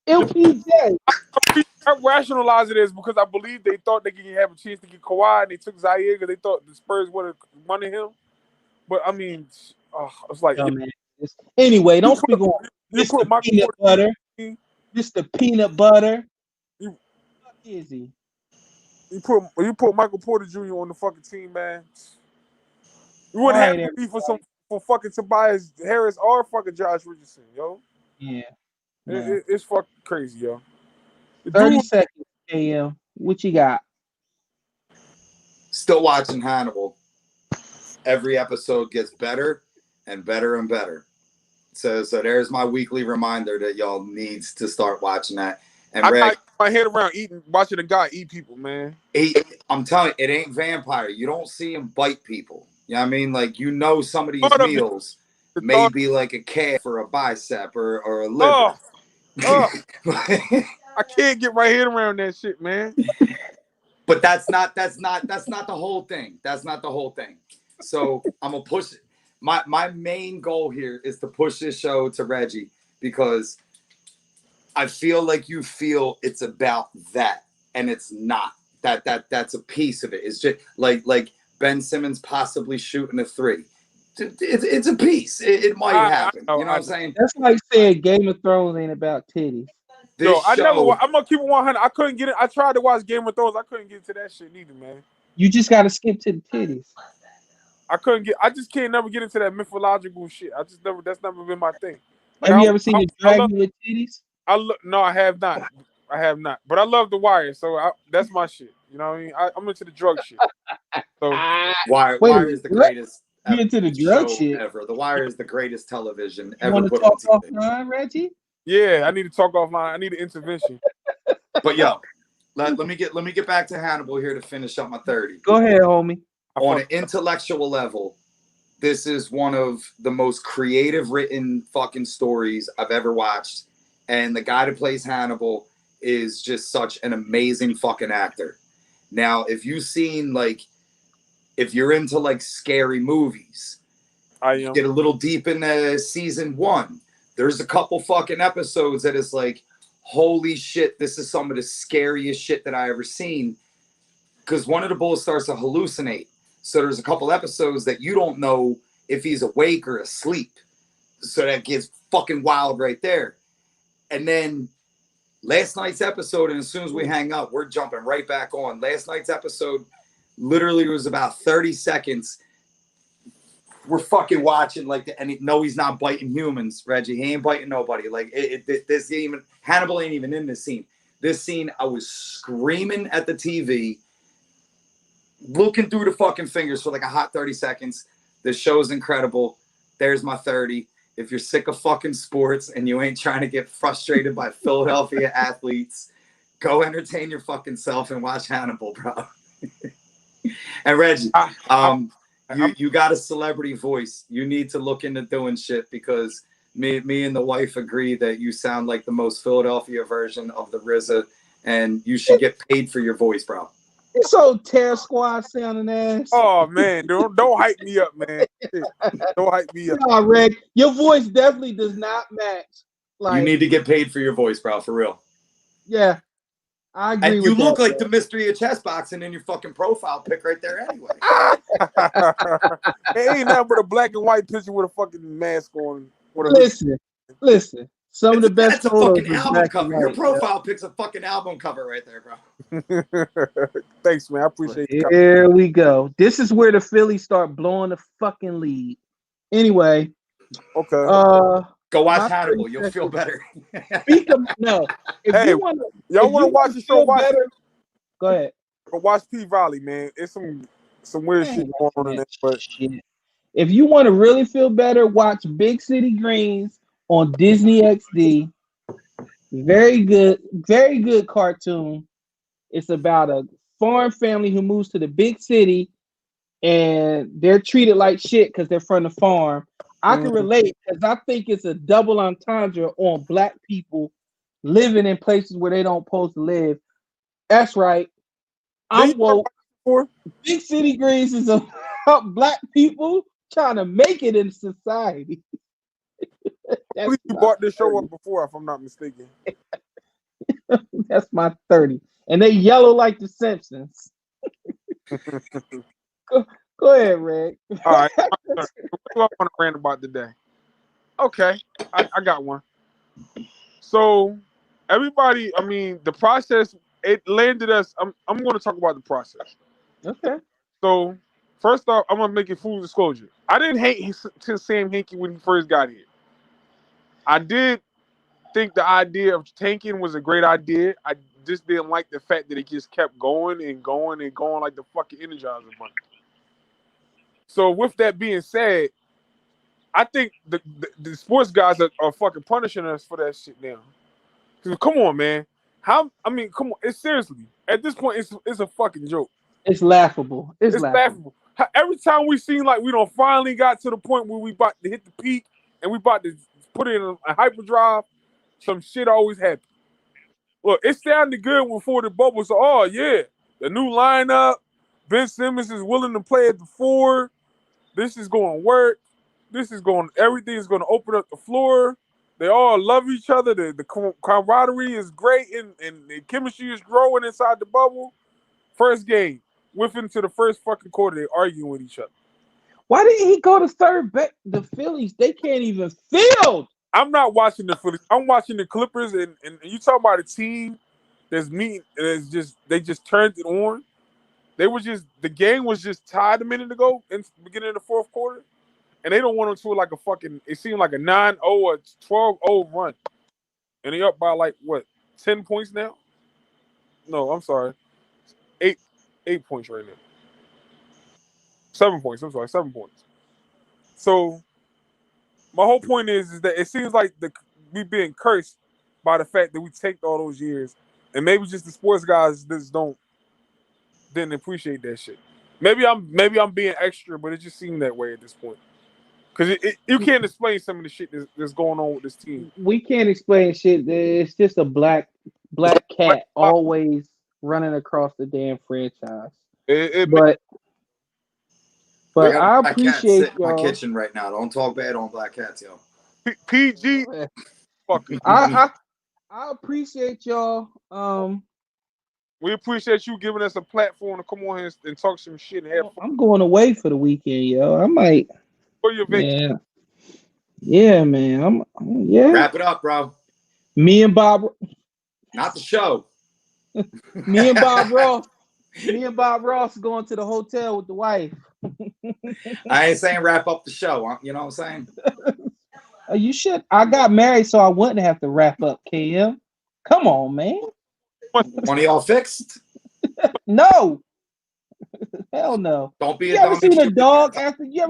LPJ. I rationalize it as because I believe they thought they could have a chance to get Kawhi, and they took Zaire because they thought the Spurs wanted him. But I mean, it's like anyway. Don't speak on Mr. Peanut Butter. Mr. Peanut Butter. What is he? You put Michael Porter Jr. on the fucking team, man. You wouldn't have to be for fucking Tobias Harris or fucking Josh Richardson, yo. Yeah. No. It's fucking crazy, yo. The 30 dude, seconds, AM. What you got? Still watching Hannibal. Every episode gets better and better and better. So there's my weekly reminder that y'all needs to start watching that. And I Reg, got my head around watching a guy eat people, man. I'm telling you, it ain't vampire. You don't see him bite people. You know what I mean? Like, some of these Thought of it. meals The may thought, be like a calf or a bicep or a liver. oh, I can't get my head around that shit, man. But that's not the whole thing. That's not the whole thing. So I'm gonna push it. My main goal here is to push this show to Reggie because I feel like you feel it's about that, and it's not. That's a piece of it. It's just like Ben Simmons possibly shooting a three. It's a piece. It might happen. I know, You know what I'm saying? That's like saying Game of Thrones ain't about titties. Yo, This I never. show, I'm gonna keep it 100. I couldn't get it. I tried to watch Game of Thrones. I couldn't get to that shit neither, man. You just got to skip to the titties. I couldn't get. I just can't never get into that mythological shit. I just never. That's never been my thing. Like, Have you ever seen a dragon with titties? No, I have not. I have not. But I love The Wire, so that's my shit. You know what I mean? I'm into the drug shit. So Wire is the greatest You into the drug show shit? ever. The Wire is the greatest television You ever want to put talk on TV. offline, Reggie? yeah, I need to talk offline. I need an intervention. But yo, let me get back to Hannibal here to finish up my 30. Go ahead, homie. On an intellectual level, this is one of the most creative written fucking stories I've ever watched. And the guy that plays Hannibal is just such an amazing fucking actor. Now, if you're into like scary movies, I am. get a little deep into season 1. There's a couple fucking episodes that is like, holy shit, this is some of the scariest shit that I ever seen. Because one of the bulls starts to hallucinate. So there's a couple episodes that you don't know if he's awake or asleep. So that gets fucking wild right there. And then last night's episode, and as soon as we hang up, we're jumping right back on. Last night's episode literally was about 30 seconds. We're fucking watching and no, he's not biting humans, Reggie. He ain't biting nobody. Like this even Hannibal ain't even in this scene. This scene, I was screaming at the TV, looking through the fucking fingers for like a hot 30 seconds. The show's incredible. There's my 30. If you're sick of fucking sports and you ain't trying to get frustrated by Philadelphia athletes, go entertain your fucking self and watch Hannibal, bro. And Reggie, you got a celebrity voice. You need to look into doing shit because me and the wife agree that you sound like the most Philadelphia version of the RZA, and you should get paid for your voice, bro. It's old Terror Squad sounding ass. Oh man, don't hype me up, man. Don't hype me up. Nah, Reg, your voice definitely does not match. You need to get paid for your voice, bro, for real. Yeah, I agree and with you that. look like the mystery of chess boxing in your fucking profile pic right there anyway. It ain't nothing but a black and white picture with a fucking mask on. Listen. Some of the best that's a photos fucking album cover. Your profile pic's a fucking album cover right there, bro. Thanks, man. I appreciate it. Here we go. This is where the Phillies start blowing the fucking lead. Anyway. Okay. Go watch Hannibal. You'll feel better. No. If y'all want to watch the show, watch it. Go ahead. Go watch P-Valley, man. It's some weird shit going on in there. But if you want to really feel better, watch Big City Greens on Disney XD. Very good cartoon. It's about a farm family who moves to the big city and they're treated like shit because they're from the farm. I can relate because I think it's a double entendre on black people living in places where they don't supposed to live. That's right. I'm woke. Big City Greens is about black people trying to make it in society. I believe you brought this show up before, if I'm not mistaken. That's my 30. And they yellow like the Simpsons. Go ahead, Rick. All right. What do I want to rant about today? Okay. I got one. So, everybody, the process, it landed us. I'm going to talk about the process. Okay. So, first off, I'm going to make a full disclosure. I didn't hate Sam Hinkie when he first got here. I did think the idea of tanking was a great idea. I just didn't like the fact that it just kept going and going and going like the fucking Energizer Bunny. So with that being said, I think the sports guys are fucking punishing us for that shit now. Cause come on, man. Come on. It's seriously at this point, it's a fucking joke. It's laughable. It's laughable. Every time we seem like we don't finally got to the point where we about to hit the peak and we about to put it in a hyperdrive, some shit always happens. Look, it sounded good before the bubble. So, oh yeah, the new lineup. Ben Simmons is willing to play at the 4. This is going to work. Everything is going to open up the floor. They all love each other. The camaraderie is great, and the chemistry is growing inside the bubble. First game, went into the first fucking quarter, they arguing with each other. Why didn't he go to third base? The Phillies, they can't even field. I'm not watching the Phillies. I'm watching the Clippers, and you talking about a team that's meeting. They just turned it on. The game was just tied a minute ago in the beginning of the fourth quarter, and they don't want to like a fucking. It seemed like a 9-0 or 12-0 run, and they up by like what 10 points now? No, I'm sorry, 8 points right now. 7 points. I'm sorry, 7 points. So my whole point is that it seems like we being cursed by the fact that we take all those years, and maybe just the sports guys just didn't appreciate that shit. Maybe I'm being extra, but it just seemed that way at this point. Because you can't explain some of the shit that's going on with this team. We can't explain shit. It's just a black cat always running across the damn franchise. But I appreciate y'all. My kitchen right now. Don't talk bad on black cats, yo. PG. Fucking. I appreciate y'all. We appreciate you giving us a platform to come on here and talk some shit and have fun. I'm going away for the weekend, yo. I might. For your vacation. Yeah, man. Yeah. Wrap it up, bro. Me and Bob. Not the show. Me and Bob Ross. Me and Bob Ross going to the hotel with the wife. I ain't saying wrap up the show. You know what I'm saying? You should. I got married, so I wouldn't have to wrap up, KM. Come on, man. One of y'all fixed? No. Hell no. Don't be you ever seen a dog after they get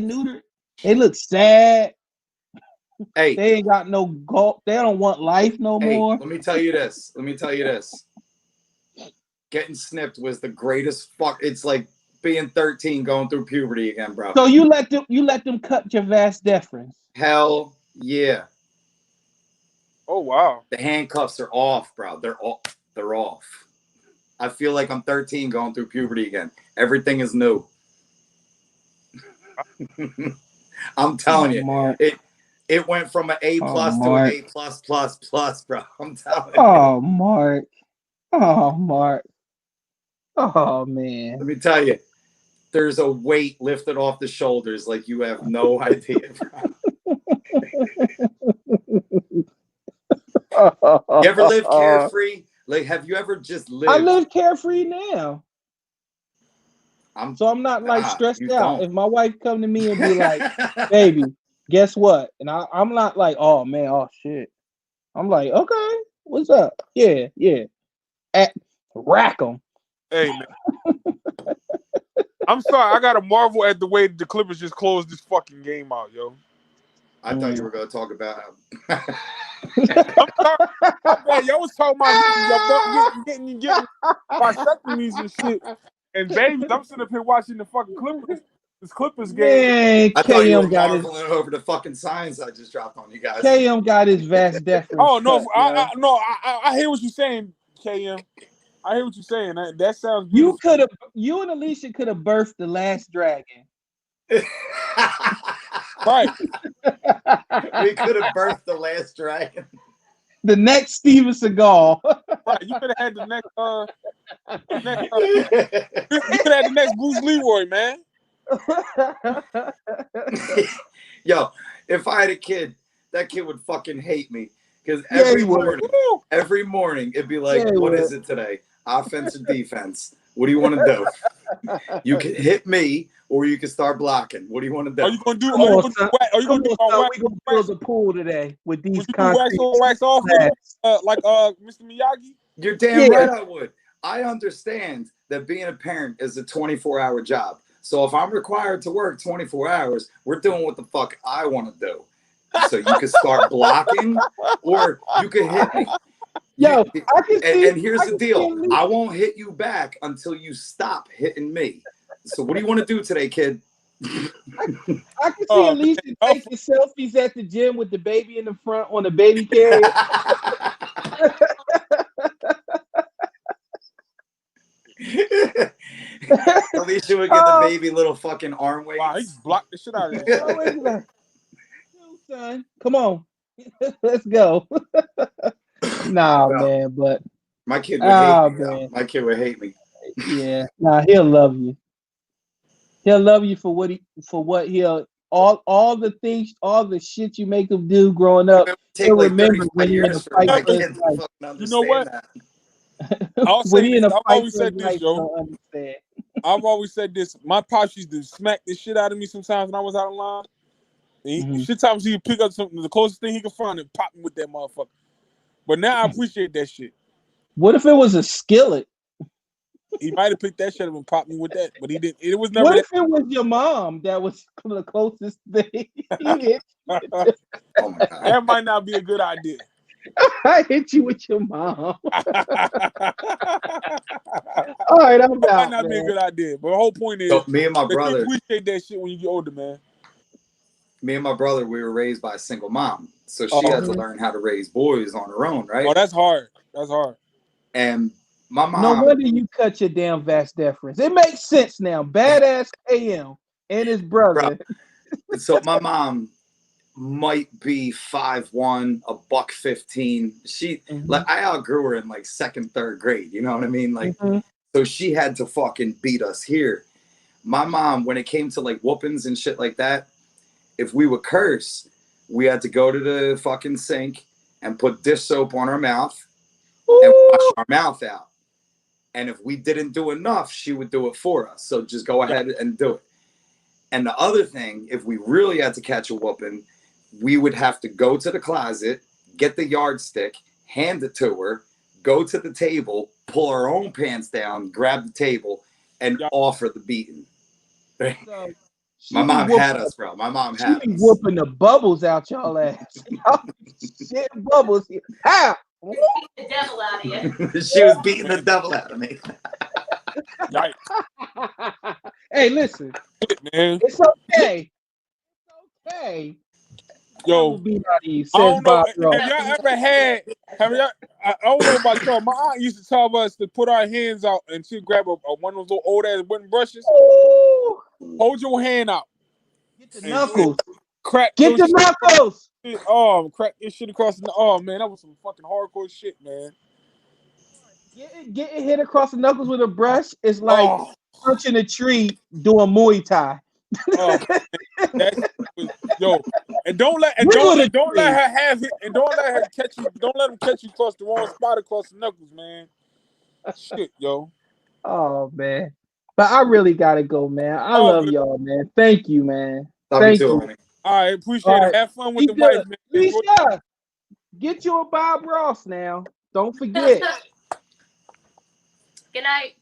neutered? They look sad. Hey. They ain't got no golf. They don't want life no more. Let me tell you this. Getting snipped was the greatest fuck. It's like being 13 going through puberty again, bro. So you let them cut your vas deferens. Hell yeah. Oh wow. The handcuffs are off, bro. They're off. I feel like I'm 13 going through puberty again. Everything is new. I'm telling you, Mark. It went from an A+ to an A+++, bro. I'm telling you. Oh, Mark. Oh, Mark. Oh, man. Let me tell you, there's a weight lifted off the shoulders like you have no idea, bro. You ever live carefree? Like, have you ever just lived? I live carefree now. So I'm not like stressed out. Don't. If my wife come to me and be like, baby, guess what? And I'm not like, oh man, oh shit. I'm like, okay, what's up? Yeah. Rack them. Hey man. I'm sorry, I gotta marvel at the way the Clippers just closed this fucking game out, yo. I thought you were gonna talk about I'm sorry. Y'all was talking about getting vasectomies and shit. And babies, I'm sitting up here watching the fucking Clippers. This Clippers game. Man, I thought you were marveling over the fucking signs I just dropped on you guys. KM got his vas deferens. Oh no, I hear what you're saying, KM. I hear what you're saying. That sounds beautiful. You and Alicia could have birthed the last dragon. Right. We could have birthed the last dragon. The next Steven Seagal. Right. You could have had the next you could have had the next Bruce Leroy, man. Yo, if I had a kid, that kid would fucking hate me. Because every morning it'd be like, what is it today? Offense or defense? What do you want to do? You can hit me or you can start blocking. What do you want to do? Are you gonna do? Come Are you on, gonna son. do? Are you Come gonna do? on, son. Wax, We gonna wax, build a pool today with these would you do wax concrete on, wax off with slabs. like Mr. Miyagi? You're damn Yeah. right I would. I understand that being a parent is a 24-hour job. So if I'm required to work 24 hours, we're doing what the fuck I want to do. So you can start blocking or you can hit me. Yo, I can see. And here's the deal. I won't hit you back until you stop hitting me. So what do you want to do today, kid? I can see Alicia taking selfies at the gym with the baby in the front on the baby carrier. Alicia would get the baby little fucking arm weights. Wow, he blocked the shit out of that. Son, come on, let's go. Nah, No. man, but my kid would hate me. man. My kid would hate me. Yeah, nah, he'll love you. He'll love you for what he'll all the things, all the shit you make him do growing up. It would take He'll like remember 35 when you're in a years for fight my for his kid to life. fucking understand You know what? that. I'll When say he in this. a I've fight always for his said this, life, Joe. don't understand. I've always said this. My pops used to smack the shit out of me sometimes when I was out of line. And shit times he could pick up something, the closest thing he could find, and pop me with that motherfucker. But now I appreciate that shit. What if it was a skillet? He might have picked that shit up and popped me with that, but he didn't. It was never. What if it was your mom that was the closest thing? He hit. Oh my God. That might not be a good idea. I hit you with your mom. All right, I'm That out. might not be a Man. good idea. But the whole point is, So me and my that you brother, appreciate that shit when you get older, man. we were raised by a single mom. So she had to learn how to raise boys on her own, right? Oh, that's hard. That's hard. And my mom. No wonder you cut your damn vast deference. It makes sense now. Badass KM and his brother. Bro. So my mom might be 5'1", $115. She like I outgrew her in like 2nd, 3rd grade. You know what I mean? Like, so she had to fucking beat us here. My mom, when it came to like whoopings and shit like that, if we would curse, we had to go to the fucking sink and put dish soap on our mouth and wash our mouth out. And if we didn't do enough, she would do it for us. So just go ahead and do it. And the other thing, if we really had to catch a whooping, we would have to go to the closet, get the yardstick, hand it to her, go to the table, pull our own pants down, grab the table, and offer the beating. So my mom had us, bro. My mom had us. She be whooping the bubbles out y'all ass. Shit, bubbles here. How? The devil out of you. She was beating the devil out of me. Hey, listen. Man. It's okay. It's okay. Yo, I don't know. Have y'all ever had? I don't know about y'all. My aunt used to tell us to put our hands out and she'd grab one of those little old ass wooden brushes. Ooh. Hold your hand out. Get the knuckles. Crack. Get the knuckles. Oh, crack this shit across the. Oh man, that was some fucking hardcore shit, man. Getting hit across the knuckles with a brush is like punching a tree doing Muay Thai. Yo, and don't let her have it, and don't let her catch you. Don't let him catch you across the wrong spot across the knuckles, man. Shit, yo. Oh man, but I really gotta go, man. I love y'all, man. Thank you, man. Thank you. Honey. All right, appreciate it. Have fun with the wife, man. Lisa, get you a Bob Ross now. Don't forget. Good night.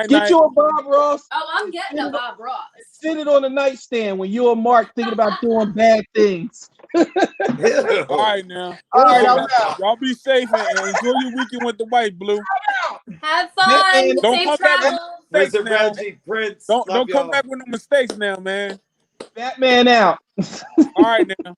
Get you a Bob Ross. Oh, I'm getting a Bob Ross. Sit it on the nightstand when you and Mark thinking about doing bad things. All right, now. All right, I'm out. Y'all be safe and enjoy your weekend with the wife, Blue. Have fun. Don't Safe come travel. back. Reggie, Prince. Don't come back with no mistakes now, man. Batman out. All right, now.